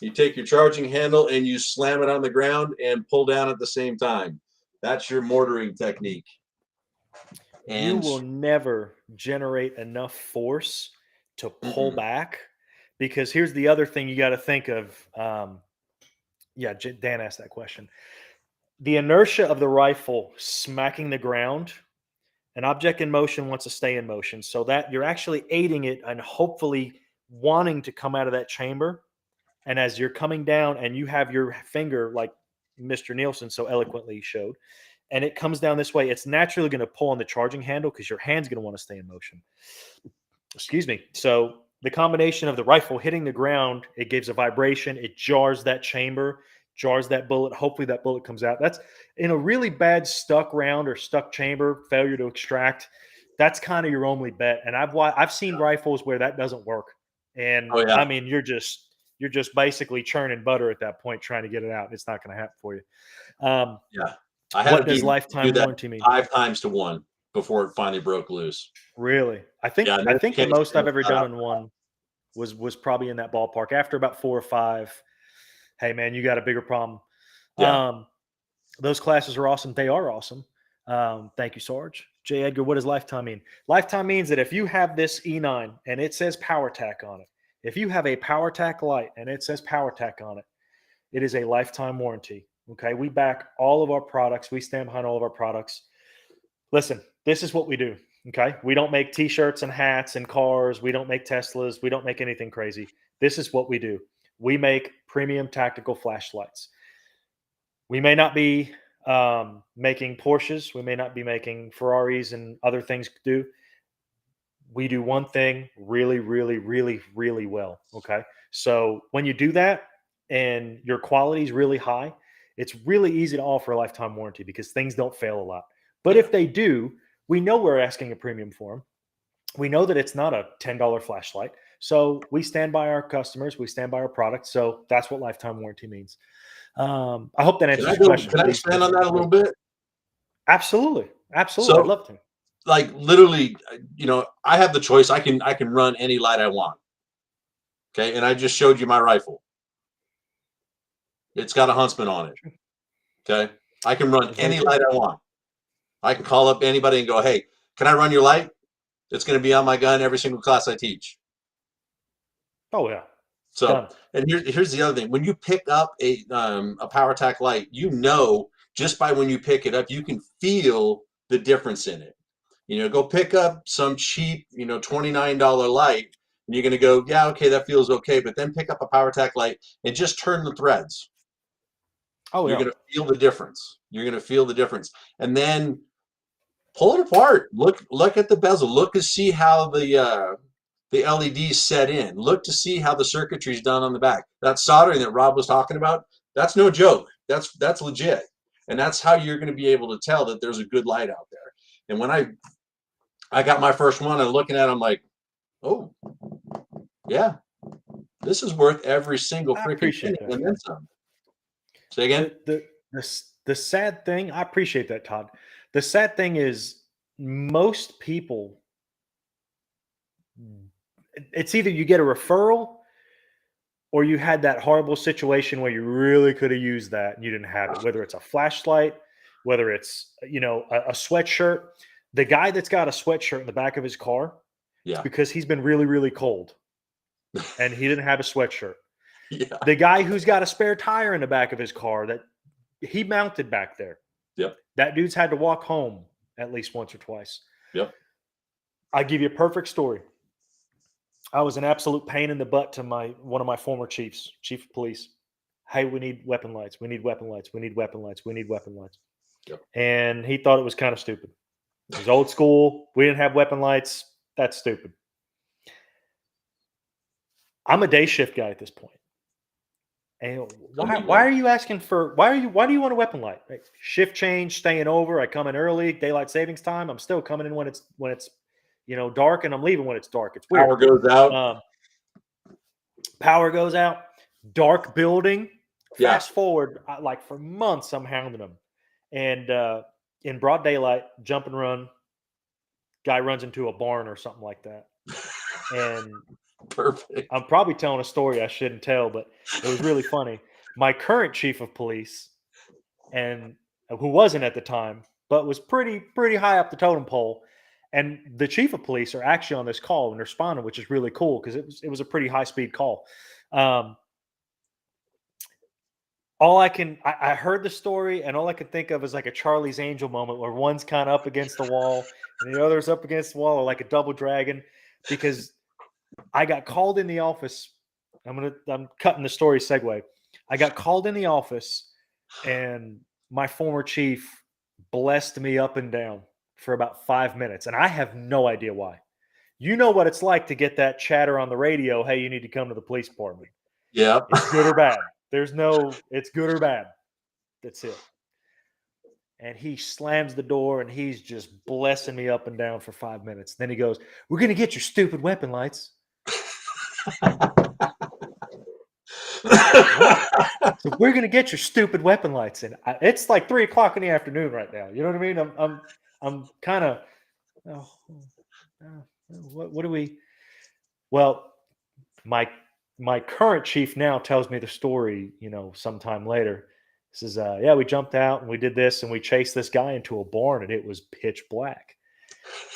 You take your charging handle and you slam it on the ground and pull down at the same time. That's your mortaring technique. And you will never generate enough force to pull back, because here's the other thing you got to think of. Dan asked that question. The inertia of the rifle smacking the ground, an object in motion wants to stay in motion, so that you're actually aiding it and hopefully wanting to come out of that chamber. And as you're coming down and you have your finger, like Mr. Nielsen so eloquently showed, and it comes down this way, it's naturally going to pull on the charging handle because your hand's going to want to stay in motion. Excuse me. So the combination of the rifle hitting the ground, it gives a vibration, it jars that chamber, jars that bullet. Hopefully that bullet comes out. That's in a really bad stuck round or stuck chamber, failure to extract. That's kind of your only bet. And I've seen rifles where that doesn't work. And I mean, you're just basically churning butter at that point, trying to get it out. It's not going to happen for you. I had what does lifetime warranty mean? 5 times to 1 before it finally broke loose. Really? I think the most I've ever done in one was probably in that ballpark. After about 4 or 5, hey man, you got a bigger problem. Yeah. Those classes are awesome. They are awesome. Thank you, Sarge. J. Edgar, what does lifetime mean? Lifetime means that if you have this E9 and it says Powertac on it, if you have a Powertac light and it says Powertac on it, it is a lifetime warranty. Okay, we back all of our products. We stand behind all of our products. Listen, this is what we do. Okay, we don't make T-shirts and hats and cars. We don't make Teslas. We don't make anything crazy. This is what we do. We make premium tactical flashlights. We may not be making Porsches. We may not be making Ferraris and other things do. We do one thing really, really, really, really well. Okay, so when you do that and your quality is really high, it's really easy to offer a lifetime warranty because things don't fail a lot. But if they do, we know we're asking a premium for them. We know that it's not a $10 flashlight. So we stand by our customers. We stand by our products. So that's what lifetime warranty means. I hope that answers your question. Can I expand on that a little bit? Absolutely. Absolutely. I'd love to. Like literally, I have the choice. I can run any light I want. Okay. And I just showed you my rifle. It's got a Huntsman on it. Okay. I can run any light I want. I can call up anybody and go, hey, can I run your light? It's going to be on my gun every single class I teach. Oh, yeah. So, done. And here's the other thing. When you pick up a Powertac light, just by when you pick it up, you can feel the difference in it. Go pick up some cheap, $29 light, and you're going to go, yeah, okay, that feels okay. But then pick up a Powertac light and just turn the threads. Oh, You're going to feel the difference. You're going to feel the difference. And then pull it apart. Look at the bezel. Look to see how the LEDs set in. Look to see how the circuitry is done on the back. That soldering that Rob was talking about, that's no joke. That's legit. And that's how you're going to be able to tell that there's a good light out there. And when I got my first one and looking at it, I'm like, oh, yeah, this is worth every single freaking penny and then some. Say again? The sad thing, I appreciate that, Todd. The sad thing is most people, it's either you get a referral or you had that horrible situation where you really could have used that and you didn't have it, whether it's a flashlight, whether it's, a sweatshirt. The guy that's got a sweatshirt in the back of his car, it's because he's been really, really cold and he didn't have a sweatshirt. Yeah. The guy who's got a spare tire in the back of his car that he mounted back there. Yep. That dude's had to walk home at least once or twice. Yep. I give you a perfect story. I was an absolute pain in the butt to one of my former chiefs, chief of police. Hey, we need weapon lights. We need weapon lights. We need weapon lights. We need weapon lights. Yep. And he thought it was kind of stupid. It was old school. We didn't have weapon lights. That's stupid. I'm a day shift guy at this point. And why are you asking for, why do you want a weapon light? Like, shift change, staying over. I come in early, daylight savings time. I'm still coming in when it's dark, and I'm leaving when it's dark. It's weird. Power goes out. Power goes out. Dark building. Yeah. Fast forward, like for months, I'm hounding them. And in broad daylight, jump and run, guy runs into a barn or something like that. And perfect. I'm probably telling a story I shouldn't tell, but it was really funny. My current chief of police, and who wasn't at the time, but was pretty high up the totem pole, and the chief of police are actually on this call and responding, which is really cool because it was a pretty high speed call. I heard the story, and all I could think of is like a Charlie's Angel moment where one's kind of up against the wall and the other's up against the wall, or like a double dragon, because I got called in the office. I'm cutting the story segue. I got called in the office, and my former chief blessed me up and down for about 5 minutes, and I have no idea why. You know what it's like to get that chatter on the radio, hey, you need to come to the police department. Yeah. It's good or bad. It's good or bad. That's it. And he slams the door, and he's just blessing me up and down for 5 minutes. Then he goes, we're going to get your stupid weapon lights. So we're going to get your stupid weapon lights. And it's like 3:00 in the afternoon right now. You know what I mean? I'm kind of, what do we, well, my current chief now tells me the story, sometime later. He says, we jumped out and we did this and we chased this guy into a barn and it was pitch black.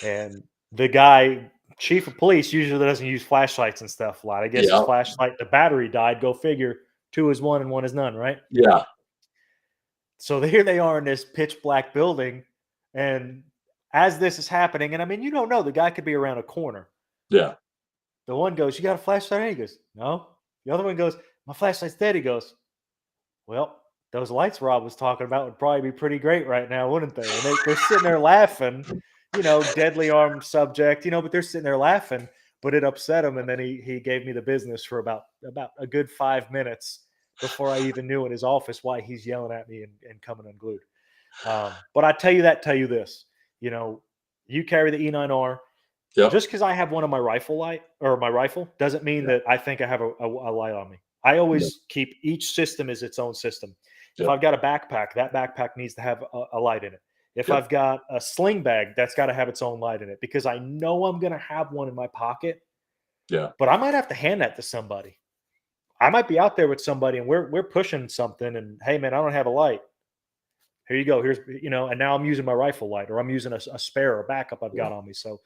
And the guy, chief of police, usually doesn't use flashlights and stuff a lot. I guess his flashlight, the battery died. Go figure. 2 is 1 and 1 is none, right? Yeah. So here they are in this pitch black building. And as this is happening, and I mean, you don't know, the guy could be around a corner. Yeah. The one goes, you got a flashlight? And he goes, no. The other one goes, my flashlight's dead. He goes, well, those lights Rob was talking about would probably be pretty great right now, wouldn't they? And they're sitting there laughing, deadly armed subject, but they're sitting there laughing, but it upset him. And then he gave me the business for about a good 5 minutes before I even knew in his office why he's yelling at me and coming unglued. But I tell you this, you carry the E9R. Yep. Just because I have one on my rifle doesn't mean that I think I have a light on me. I always keep each system as its own system. If I've got a backpack, that backpack needs to have a light in it. If I've got a sling bag, that's got to have its own light in it, because I know I'm going to have one in my pocket. Yeah. But I might have to hand that to somebody. I might be out there with somebody and we're pushing something and, hey man, I don't have a light. Here you go. Here's, and now I'm using my rifle light, or I'm using a spare or backup I've got on me. So,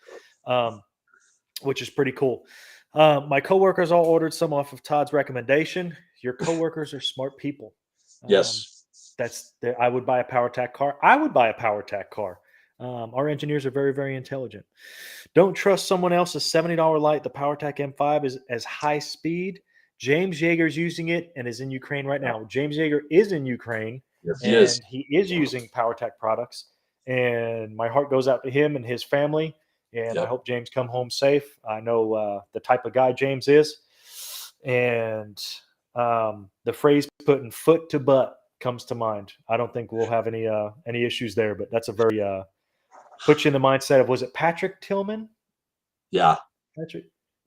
which is pretty cool. My coworkers all ordered some off of Todd's recommendation. Your coworkers are smart people. Yes. I would buy a Powertac car. I would buy a Powertac car. Our engineers are very, very intelligent. Don't trust someone else's $70 light. The Powertac M5 is as high speed. James Yeager's using it and is in Ukraine right now. James Yeager is in Ukraine. Yes, he is using Powertac products. And my heart goes out to him and his family. And I hope James come home safe. I know the type of guy James is. And the phrase putting foot to butt comes to mind. I don't think we'll have any issues there, but that's a very puts you in the mindset of, was it Patrick Tillman? Yeah.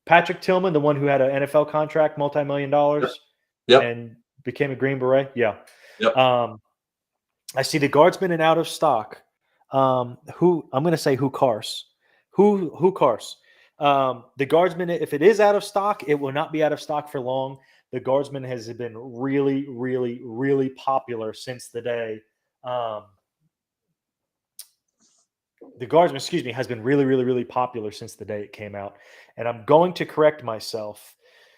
Patrick Tillman, the one who had an NFL contract, $multi-million, and became a Green Beret. Yeah. Yep. I see the Guardsman and out of stock. Who I'm going to say who cars. Who cars? The Guardsman, if it is out of stock, it will not be out of stock for long. The Guardsman has been really, really, really popular since the day. The Guardsman, has been really, really, really popular since the day it came out. And I'm going to correct myself.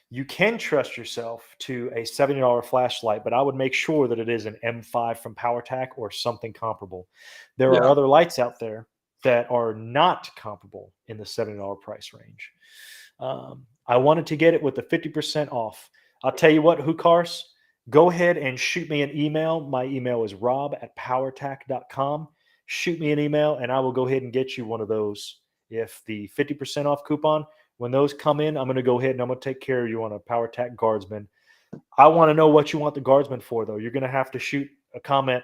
You can trust yourself to a $70 flashlight, but I would make sure that it is an M5 from Powertac or something comparable. There are other lights out there that are not comparable in the $70 price range. I wanted to get it with the 50% off. I'll tell you what, Hukars, go ahead and shoot me an email. My email is rob@powertac.com. Shoot me an email and I will go ahead and get you one of those. If the 50% off coupon, when those come in, I'm going to go ahead and I'm going to take care of you on a Powertac Guardsman. I want to know what you want the Guardsman for, though. You're going to have to shoot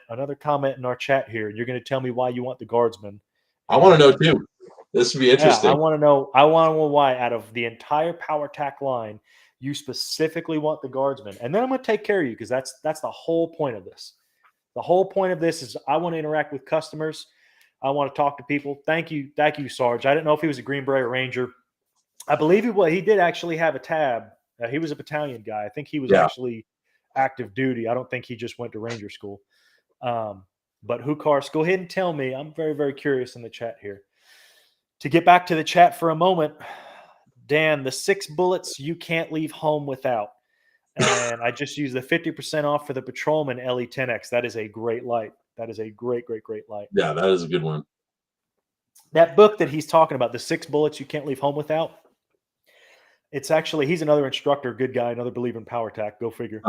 another comment in our chat here. You're going to tell me why you want the Guardsman. I want to know too. This would be interesting. Yeah, I want to know why out of the entire Powertac line, you specifically want the Guardsman. And then I'm going to take care of you because that's the whole point of this. The whole point of this is I want to interact with customers. I want to talk to people. Thank you, Sarge. I didn't know if he was a Green Beret Ranger. I believe he did actually have a tab. He was a battalion guy. I think he was actually active duty. I don't think he just went to Ranger school. But Hukars, go ahead and tell me. I'm very, very curious in the chat here. To get back to the chat for a moment, Dan, the 6 bullets you can't leave home without. And I just used the 50% off for the Patrolman LE10X. That is a great light. That is a great, great, great light. Yeah, that is a good one. That book that he's talking about, the 6 bullets you can't leave home without, it's actually, he's another instructor, good guy, another believer in Powertac, go figure.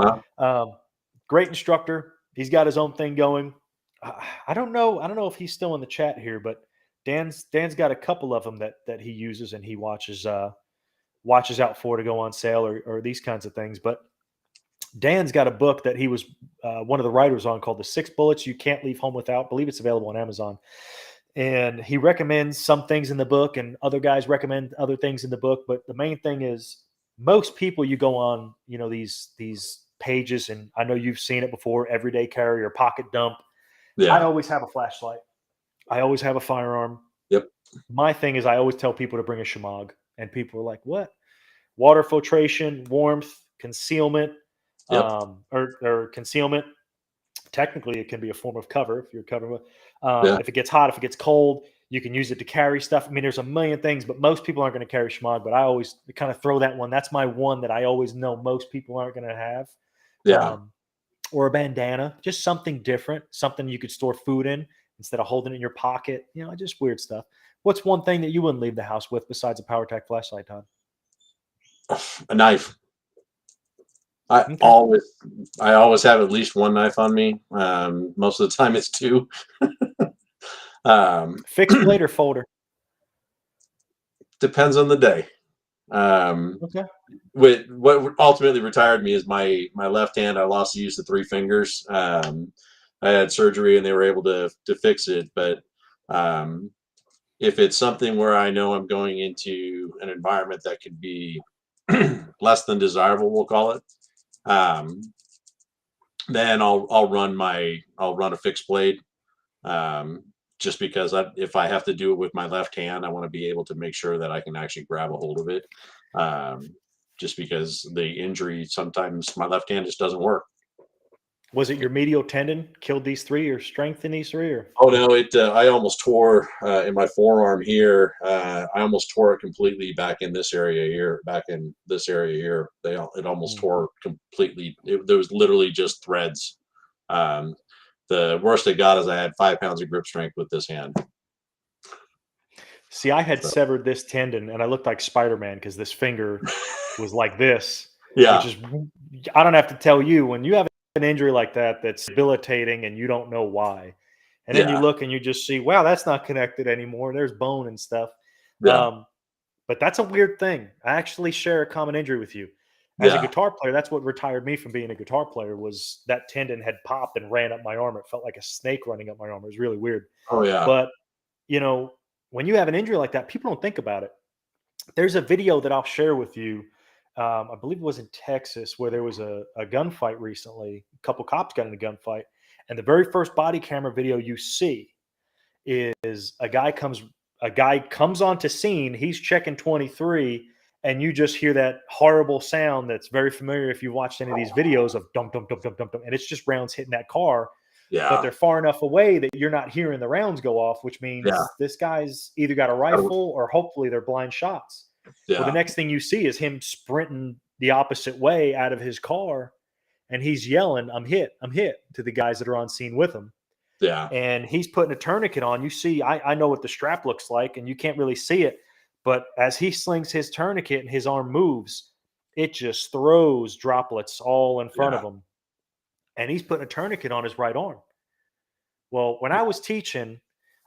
Great instructor. He's got his own thing going. I don't know if he's still in the chat here, but Dan's got a couple of them that he uses and he watches out for to go on sale or these kinds of things. But Dan's got a book that he was one of the writers on called The 6 Bullets You Can't Leave Home Without. I believe it's available on Amazon. And he recommends some things in the book and other guys recommend other things in the book. But the main thing is most people, you go on, these pages, and I know you've seen it before, everyday carry or pocket dump. Yeah. I always have a flashlight. I always have a firearm. Yep. My thing is I always tell people to bring a shemagh, and people are like, what? Water filtration, warmth, concealment, or concealment. Technically, it can be a form of cover if you're covering with. If it gets hot, if it gets cold, you can use it to carry stuff. I mean, there's a million things, but most people aren't going to carry shemagh. But I always kind of throw that one. That's my one that I always know most people aren't going to have. Yeah. Or a bandana, just something different, something you could store food in instead of holding it in your pocket. Just weird stuff. What's one thing that you wouldn't leave the house with besides a Powertac flashlight, Todd? A knife. I always have at least one knife on me. Most of the time it's 2. Fixed blade or folder? Depends on the day. Okay. What ultimately retired me is my left hand. I lost the use of 3 fingers. I had surgery and they were able to fix it. But if it's something where I know I'm going into an environment that could be less than desirable, we'll call it, then I'll run a fixed blade. Just because if I have to do it with my left hand, I want to be able to make sure that I can actually grab a hold of it. Just because the injury, sometimes my left hand just doesn't work. Was it your medial tendon killed these 3 or strength in these 3? Or? Oh no, I almost tore in my forearm here. I almost tore it completely back in this area here. It almost tore completely. There was literally just threads. The worst it got is I had 5 pounds of grip strength with this hand. See, I had severed this tendon and I looked like Spider-Man because this finger was like this. Yeah. Which is, I don't have to tell you, when you have an injury like that that's debilitating and you don't know why. And then you look and you just see, wow, that's not connected anymore. There's bone and stuff. Yeah. But that's a weird thing. I actually share a common injury with you. As a guitar player, that's what retired me from being a guitar player, was that tendon had popped and ran up my arm. It felt like a snake running up my arm. It was really weird. Oh, yeah. But, when you have an injury like that, people don't think about it. There's a video that I'll share with you. I believe it was in Texas where there was a gunfight recently. A couple cops got in a gunfight. And the very first body camera video you see is a guy comes onto scene. He's checking 23. And you just hear that horrible sound that's very familiar if you've watched any of these videos of dum, dum, dum, dum, dum, dum. And it's just rounds hitting that car. Yeah. But they're far enough away that you're not hearing the rounds go off, which means this guy's either got a rifle or hopefully they're blind shots. Yeah. Well, the next thing you see is him sprinting the opposite way out of his car. And he's yelling, I'm hit, to the guys that are on scene with him. Yeah. and he's putting a tourniquet on. You see, I know what the strap looks like, and you can't really see it. But as he slings his tourniquet and his arm moves, it just throws droplets all in front Yeah. of him. And he's putting a tourniquet on his right arm. Well, when I was teaching,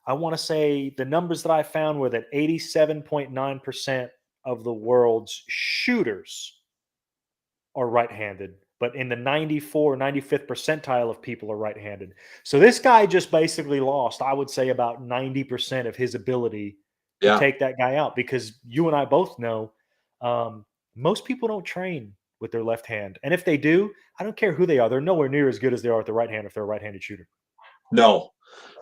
I want to say the numbers that I found were that 87.9% of the world's shooters are right-handed, but in the 94, 95th percentile of people are right-handed. So this guy just basically lost, I would say, about 90% of his ability to Yeah. take that guy out, because you and I both know most people don't train with their left hand. And if they do, I don't care who they are. They're nowhere near as good as they are with the right hand if they're a right-handed shooter. No.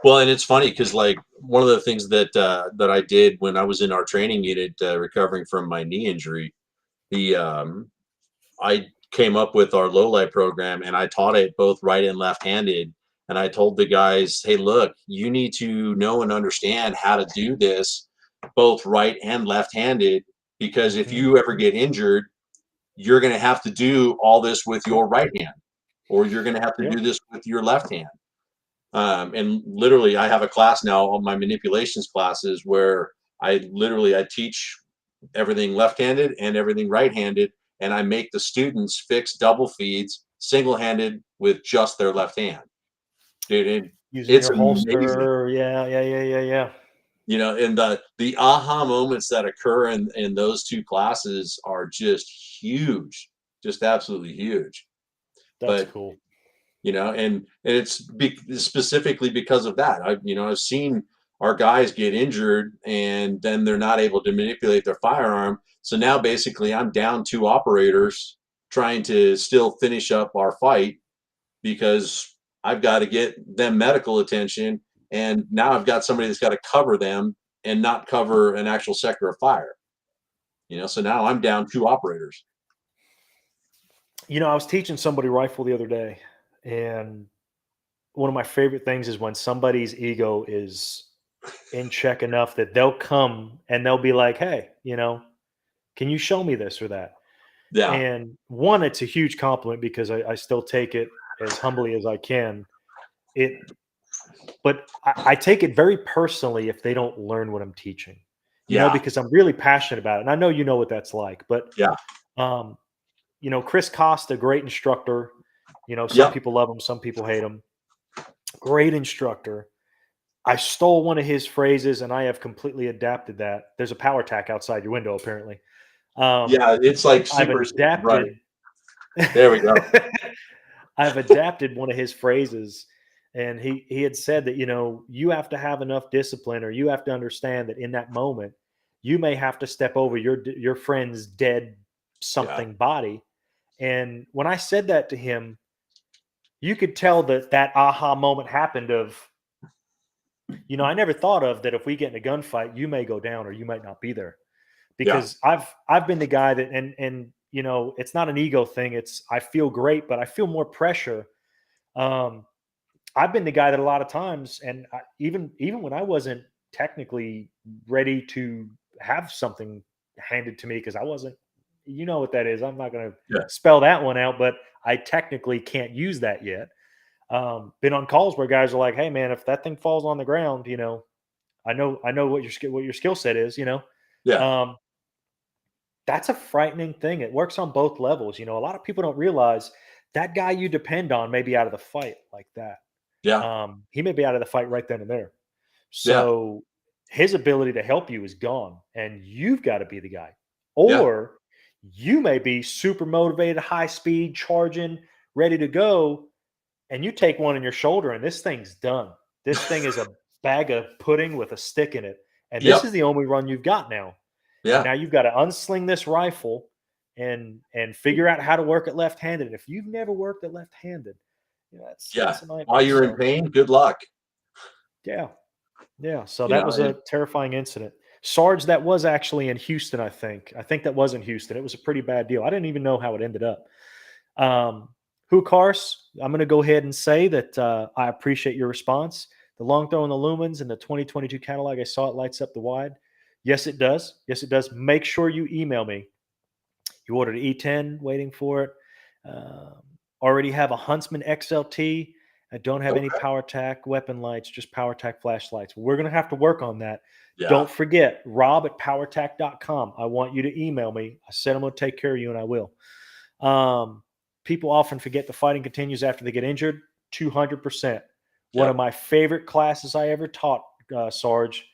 Well, and it's funny because like one of the things that that I did when I was in our training unit recovering from my knee injury, the I came up with our low light program and I taught it both right and left handed. And I told the guys, hey, look, you need to know and understand how to do this both right and left handed, because if you ever get injured, you're going to have to do all this with your right hand, or you're going to have to Yeah. do this with your left hand. And literally, I have a class now on my manipulations classes where I teach everything left-handed and everything right-handed, and I make the students fix double feeds single-handed with just their left hand. Dude, Using it's your amazing. holster. Yeah. You know, and the aha moments that occur in those two classes are just huge, just absolutely huge. That's But cool. you know, and it's specifically because of that. I've seen our guys get injured and then they're not able to manipulate their firearm. So now basically I'm down 2 operators trying to still finish up our fight because I've got to get them medical attention. And now I've got somebody that's got to cover them and not cover an actual sector of fire. So now I'm down 2 operators. I was teaching somebody rifle the other day, and one of my favorite things is when somebody's ego is in check enough that they'll come and they'll be like, hey, can you show me this or that? Yeah. And one, it's a huge compliment because I still take it as humbly as I can. But I take it very personally if they don't learn what I'm teaching, Yeah. because I'm really passionate about it. And I know you know what that's like, but Yeah. Chris Costa, great instructor. Some Yep. people love him, some people hate him. Great instructor. I stole one of his phrases and I have completely adapted that. There's a Powertac outside your window, apparently. Yeah, it's like I've super bright. adapted. There we go. I've adapted one of his phrases, and he had said that you have to have enough discipline, or you have to understand that in that moment you may have to step over your friend's dead something body. And when I said that to him, you could tell that aha moment happened of, I never thought of that if we get in a gunfight, you may go down or you might not be there. Because I've been the guy that, and it's not an ego thing. I feel great, but I feel more pressure. I've been the guy that a lot of times, and even when I wasn't technically ready to have something handed to me, because I wasn't, you know what that is. I'm not going to spell that one out, but I technically can't use that yet. Been on calls where guys are like, "Hey, man, if that thing falls on the ground, I know what your skill set is, Yeah. That's a frightening thing. It works on both levels. A lot of people don't realize that guy you depend on may be out of the fight like that. Yeah. He may be out of the fight right then and there. Yeah. So his ability to help you is gone, and you've got to be the guy. Yeah. Or you may be super motivated, high speed, charging, ready to go, and you take one in your shoulder, and this thing's done. This thing is a bag of pudding with a stick in it, and this is the only run you've got now. Yeah. And now you've got to unsling this rifle and figure out how to work it left-handed. And if you've never worked it left-handed, that's a nightmare. While you're in pain, good luck. Yeah. So that was a terrifying incident. Sarge, that was actually in Houston, I think. That was in Houston. It was a pretty bad deal. I didn't even know how it ended up. Hukars, I'm going to go ahead and say that I appreciate your response. The long throw in the lumens and the 2022 Cadillac, I saw it lights up the wide. Yes, it does. Make sure you email me. You ordered an E10, waiting for it. Already have a Huntsman XLT, I don't have any Powertac weapon lights, just Powertac flashlights. We're going to have to work on that. Yeah. Don't forget, rob@powertac.com. I want you to email me. I said I'm going to take care of you, and I will. People often forget the fighting continues after they get injured. 200%. One of my favorite classes I ever taught, Sarge.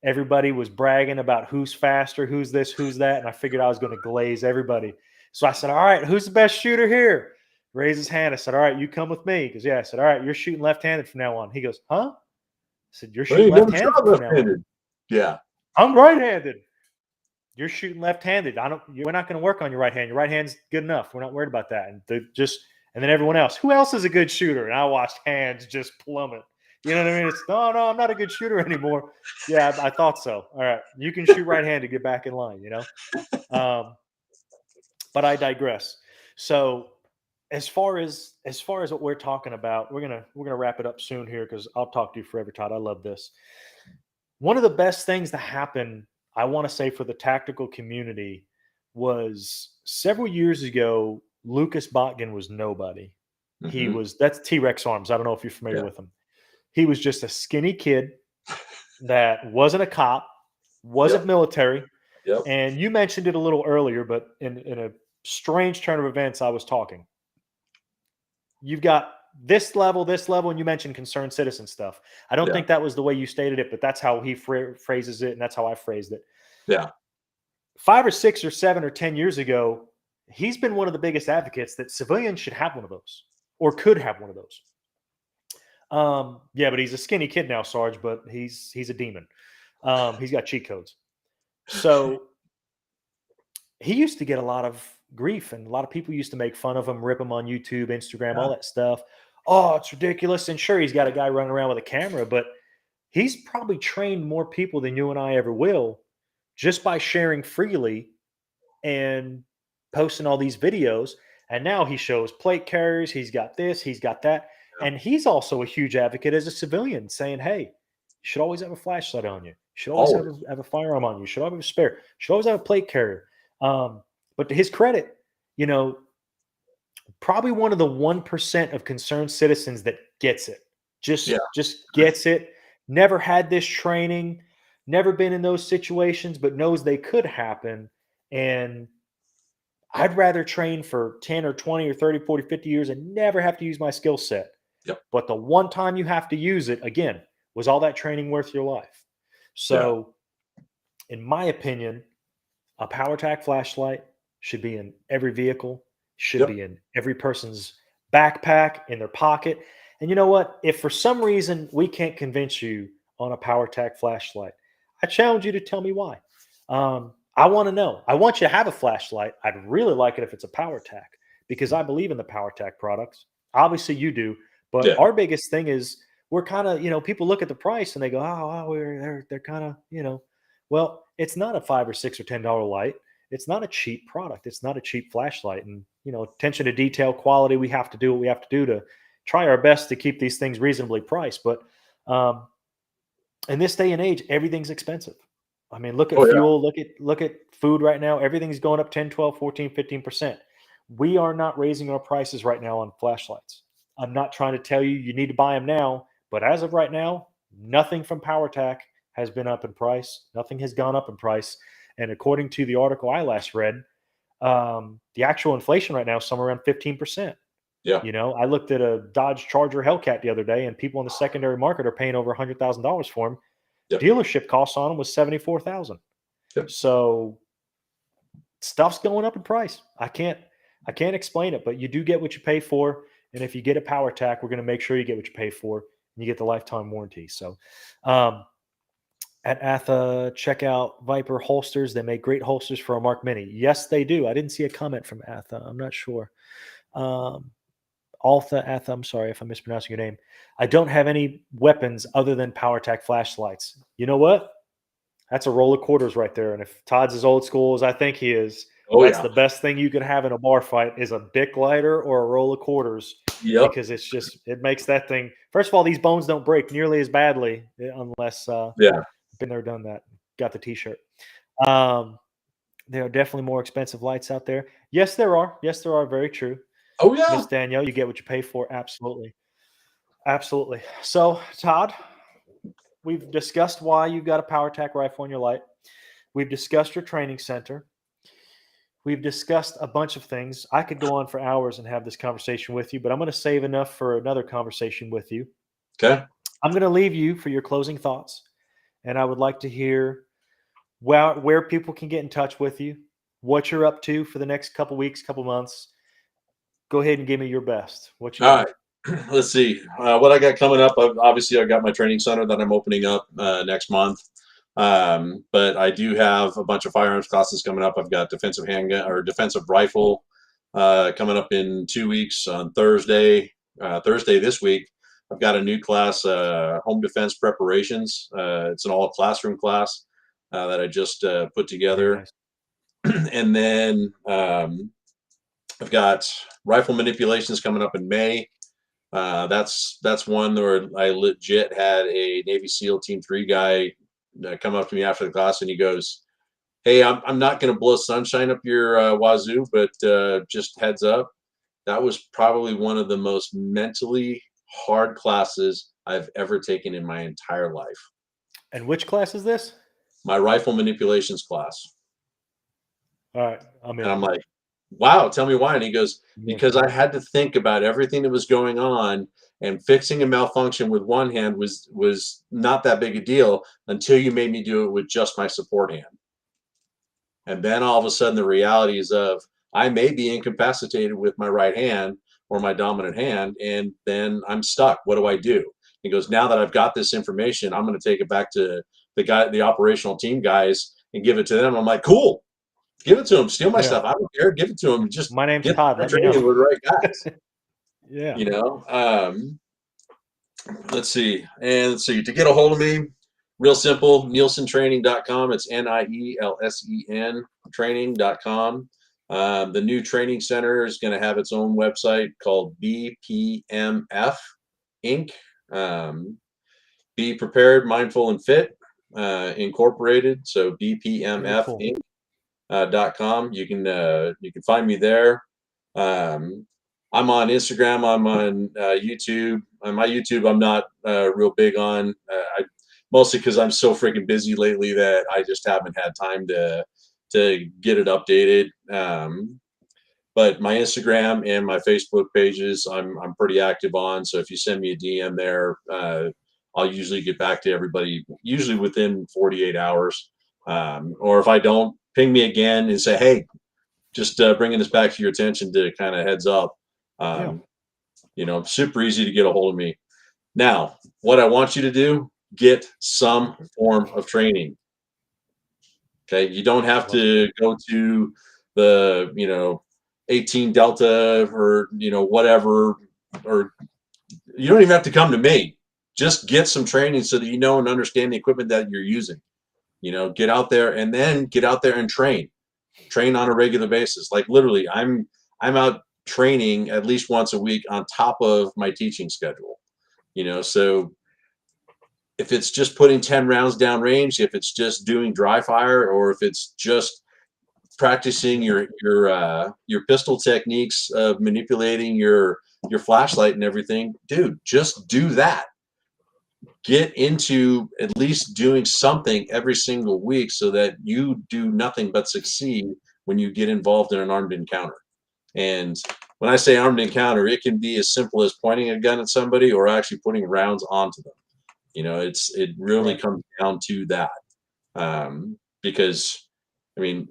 Everybody was bragging about who's faster, who's this, who's that, and I figured I was going to glaze everybody. So I said, all right, who's the best shooter here? Raised his hand. I said, all right, you come with me. He goes, yeah. I said, all right, you're shooting left-handed from now on. He goes, huh? I said, you're shooting left-handed from now on. Yeah. I'm right-handed. You're shooting left-handed. We're not going to work on your right hand. Your right hand's good enough. We're not worried about that. And then everyone else, who else is a good shooter? And I watched hands just plummet. You know what I mean? It's no, I'm not a good shooter anymore. Yeah, I thought so. All right, you can shoot right-handed. Get back in line. But I digress. So as far as what we're talking about, we're gonna wrap it up soon here because I'll talk to you forever, Todd. I love this. One of the best things to happen, I want to say, for the tactical community was several years ago. Lucas Botkin was nobody. Mm-hmm. That's T-Rex Arms. I don't know if you're familiar with him. He was just a skinny kid that wasn't a cop, wasn't military. Yep. And you mentioned it a little earlier, but in a strange turn of events, I was talking. You've got this level, and you mentioned concerned citizen stuff. I don't think that was the way you stated it, but that's how he phrases it, and that's how I phrased it. Yeah. 5 or 6 or 7 or 10 years ago, he's been one of the biggest advocates that civilians should have one of those or could have one of those. But he's a skinny kid now, Sarge, but he's a demon. He's got cheat codes. So he used to get a lot of grief, and a lot of people used to make fun of him, rip him on YouTube, Instagram, all that stuff. Oh, it's ridiculous. And sure, he's got a guy running around with a camera, but he's probably trained more people than you and I ever will just by sharing freely and posting all these videos. And now he shows plate carriers. He's got this, he's got that. And he's also a huge advocate as a civilian, saying, hey, you should always have a flashlight on you. You should always have a firearm on you. You should always have a spare. You should always have a plate carrier. But to his credit, probably one of the 1% of concerned citizens that gets it. Just gets it. Never had this training, never been in those situations, but knows they could happen. And I'd rather train for 10 or 20 or 30, 40, 50 years and never have to use my skill set. Yep. But the one time you have to use it, again, was all that training worth your life? So, in my opinion, a Powertac flashlight should be in every vehicle, should be in every person's backpack, in their pocket. And you know what? If for some reason we can't convince you on a Powertac flashlight, I challenge you to tell me why. I want to know. I want you to have a flashlight. I'd really like it if it's a Powertac because I believe in the Powertac products. Obviously you do, but our biggest thing is we're kind of, people look at the price and they go, they're kind of, well, it's not a $5 or $6 or $10 light. It's not a cheap product. It's not a cheap flashlight. And, attention to detail, quality, we have to do what we have to do to try our best to keep these things reasonably priced. But in this day and age, everything's expensive. I mean, look at fuel, look at food right now. Everything's going up 10, 12, 14, 15%. We are not raising our prices right now on flashlights. I'm not trying to tell you need to buy them now, but as of right now, nothing from Powertac has been up in price. Nothing has gone up in price. And according to the article I last read, the actual inflation right now is somewhere around 15%. Yeah. I looked at a Dodge Charger Hellcat the other day, and people in the secondary market are paying over $100,000 for them. Yep. Dealership costs on them was $74,000. Yep. So stuff's going up in price. I can't explain it, but you do get what you pay for. And if you get a Powertac, we're going to make sure you get what you pay for, and you get the lifetime warranty. So, at ATHA, check out Viper holsters. They make great holsters for a Mark Mini. Yes, they do. I didn't see a comment from ATHA. I'm not sure. ATHA, I'm sorry if I'm mispronouncing your name. I don't have any weapons other than Powertac flashlights. You know what? That's a roll of quarters right there. And if Todd's as old school as I think he is, that's the best thing you could have in a bar fight is a Bic lighter or a roll of quarters. Yep. Because it makes that thing. First of all, these bones don't break nearly as badly unless been there, done that. Got the T-shirt. There are definitely more expensive lights out there. Yes, there are. Yes, there are. Very true. Oh yeah, Miss Danielle, you get what you pay for. Absolutely. Absolutely. So, Todd, we've discussed why you've got a Powertac rifle in your light. We've discussed your training center. We've discussed a bunch of things. I could go on for hours and have this conversation with you, but I'm going to save enough for another conversation with you. Okay. I'm going to leave you for your closing thoughts, and I would like to hear where people can get in touch with you, what you're up to for the next couple weeks, couple months. Go ahead and give me your best. What you All got? right. Let's see what I got coming up. Obviously, I got my training center that I'm opening up next month. But I do have a bunch of firearms classes coming up. I've got defensive handgun or defensive rifle coming up in 2 weeks on Thursday. Thursday this week, I've got a new class, home defense preparations. It's an all classroom class that I just put together. Nice. And then I've got rifle manipulations coming up in May. That's one where I legit had a Navy SEAL Team 3 guy come up to me after the class, and he goes, "Hey, I'm not going to blow sunshine up your wazoo, but just heads up, that was probably one of the most mentally hard classes I've ever taken in my entire life." And which class is this? My rifle manipulations class. All right, I'm in. And I'm like, "Wow, tell me why." And he goes, "Because I had to think about everything that was going on, and fixing a malfunction with one hand was not that big a deal until you made me do it with just my support hand. And then all of a sudden the realities of I may be incapacitated with my right hand or my dominant hand, and then I'm stuck. What do I do?" He goes, "Now that I've got this information, I'm going to take it back to the operational team guys and give it to them." I'm like, "Cool. Give it to them. Steal my stuff. I don't care. Give it to them. Just my name's get Todd. Let me training know. with the right guys." Yeah. You know, let's see. And let's see. To get a hold of me, real simple, nielsentraining.com. It's NIELSEN training.com. The new training center is going to have its own website called BPMF Inc. Be Prepared, Mindful, and Fit Incorporated. So BPMF cool. Inc. .com. You can find me there. I'm on Instagram. I'm on YouTube. On my YouTube, I'm not real big on. Mostly because I'm so freaking busy lately that I just haven't had time to get it updated. But my Instagram and my Facebook pages, I'm pretty active on. So if you send me a DM there, I'll usually get back to everybody, usually within 48 hours. Or if I don't, ping me again and say, "Hey, just bringing this back to your attention to kind of heads up." You know, super easy to get a hold of me. Now, what I want you to do, get some form of training. Okay. You don't have to go to the, 18 Delta or, whatever, or you don't even have to come to me. Just get some training so that you know and understand the equipment that you're using. Get out there and then get out there and train on a regular basis. Like literally, I'm out training at least once a week on top of my teaching schedule. So if it's just putting 10 rounds down range, if it's just doing dry fire, or if it's just practicing your pistol techniques of manipulating your flashlight and everything, dude, just do that. Get into at least doing something every single week so that you do nothing but succeed when you get involved in an armed encounter. And when I say armed encounter, it can be as simple as pointing a gun at somebody or actually putting rounds onto them. It really comes down to that. Because, I mean,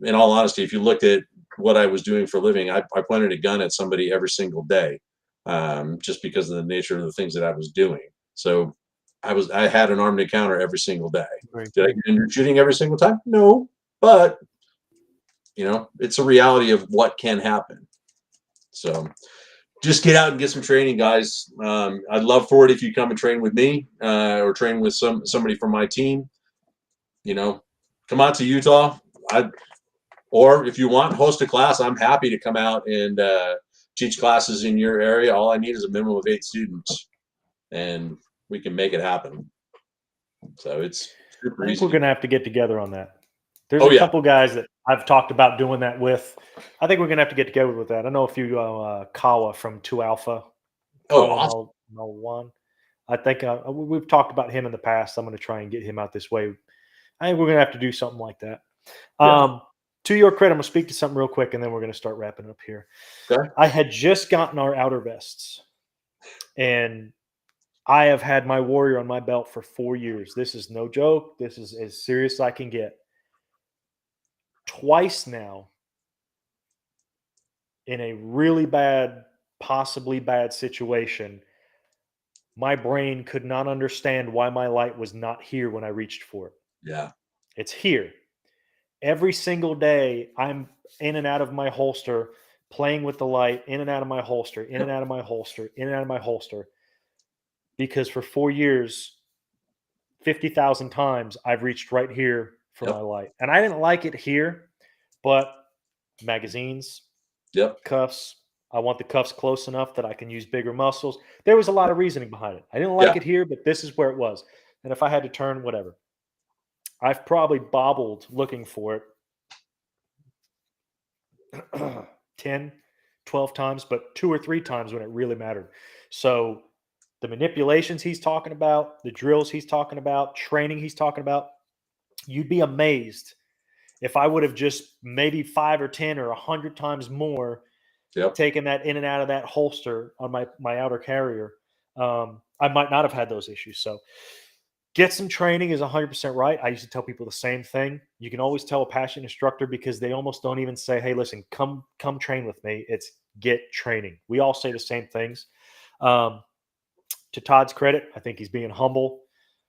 in all honesty, if you looked at what I was doing for a living, I pointed a gun at somebody every single day, just because of the nature of the things that I was doing. So I had an armed encounter every single day. Did I get injured shooting every single time? No, but it's a reality of what can happen. So just get out and get some training, guys. I'd love for it if you come and train with me or train with somebody from my team. Come out to Utah. Or if you want, host a class. I'm happy to come out and teach classes in your area. All I need is a minimum of 8 students, and we can make it happen. So it's super easy. We're going to have to get together on that. There's a couple guys that I've talked about doing that with. I think we're going to have to get together with that. I know a few Kawa from 2 Alpha. Oh, awesome. 1. I think we've talked about him in the past. I'm going to try and get him out this way. I think we're going to have to do something like that. Yeah. To your credit, I'm going to speak to something real quick, and then we're going to start wrapping up here. Okay. I had just gotten our outer vests, and I have had my Warrior on my belt for 4 years. This is no joke. This is as serious as I can get. Twice now, in a really bad, possibly bad situation, my brain could not understand why my light was not here when I reached for it. Yeah. It's here. Every single day, I'm in and out of my holster, playing with the light, in and out of my holster, in and out of my holster, in and out of my holster. Because for 4 years, 50,000 times, I've reached right here for my light. And I didn't like it here, but magazines, cuffs, I want the cuffs close enough that I can use bigger muscles. There was a lot of reasoning behind it. I didn't like it here, but this is where it was. And if I had to turn, whatever. I've probably bobbled looking for it 10, 12 times, but 2 or 3 times when it really mattered. So the manipulations he's talking about, the drills he's talking about, training he's talking about, you'd be amazed if I would have just maybe 5 or 10 or 100 times more taken that in and out of that holster on my outer carrier. I might not have had those issues. So get some training is 100% right. I used to tell people the same thing. You can always tell a passionate instructor because they almost don't even say, hey, listen, come train with me. It's get training. We all say the same things. To Todd's credit, I think he's being humble.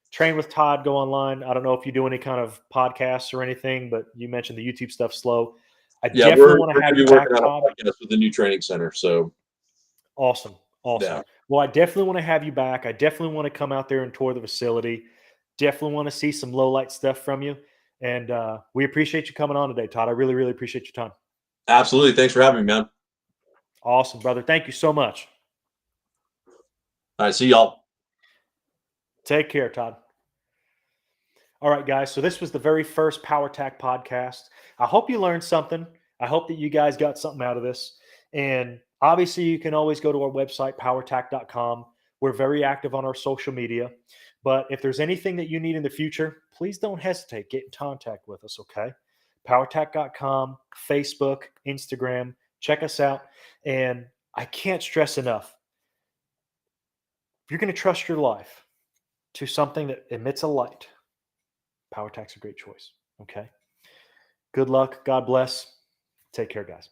Train with Todd, go online. I don't know if you do any kind of podcasts or anything, but you mentioned the YouTube stuff slow. I definitely want to have you back, Todd. With the new training center. So awesome. Yeah. Well, I definitely want to have you back. I definitely want to come out there and tour the facility. Definitely want to see some low light stuff from you. And we appreciate you coming on today, Todd. I really, really appreciate your time. Absolutely. Thanks for having me, man. Awesome, brother. Thank you so much. All right. See y'all. Take care, Todd. All right, guys. So this was the very first Powertac podcast. I hope you learned something. I hope that you guys got something out of this. And obviously, you can always go to our website, powertac.com. We're very active on our social media. But if there's anything that you need in the future, please don't hesitate. Get in contact with us, okay? Powertac.com, Facebook, Instagram. Check us out. And I can't stress enough, if you're going to trust your life to something that emits a light, Powertac's a great choice, okay? Good luck. God bless. Take care, guys.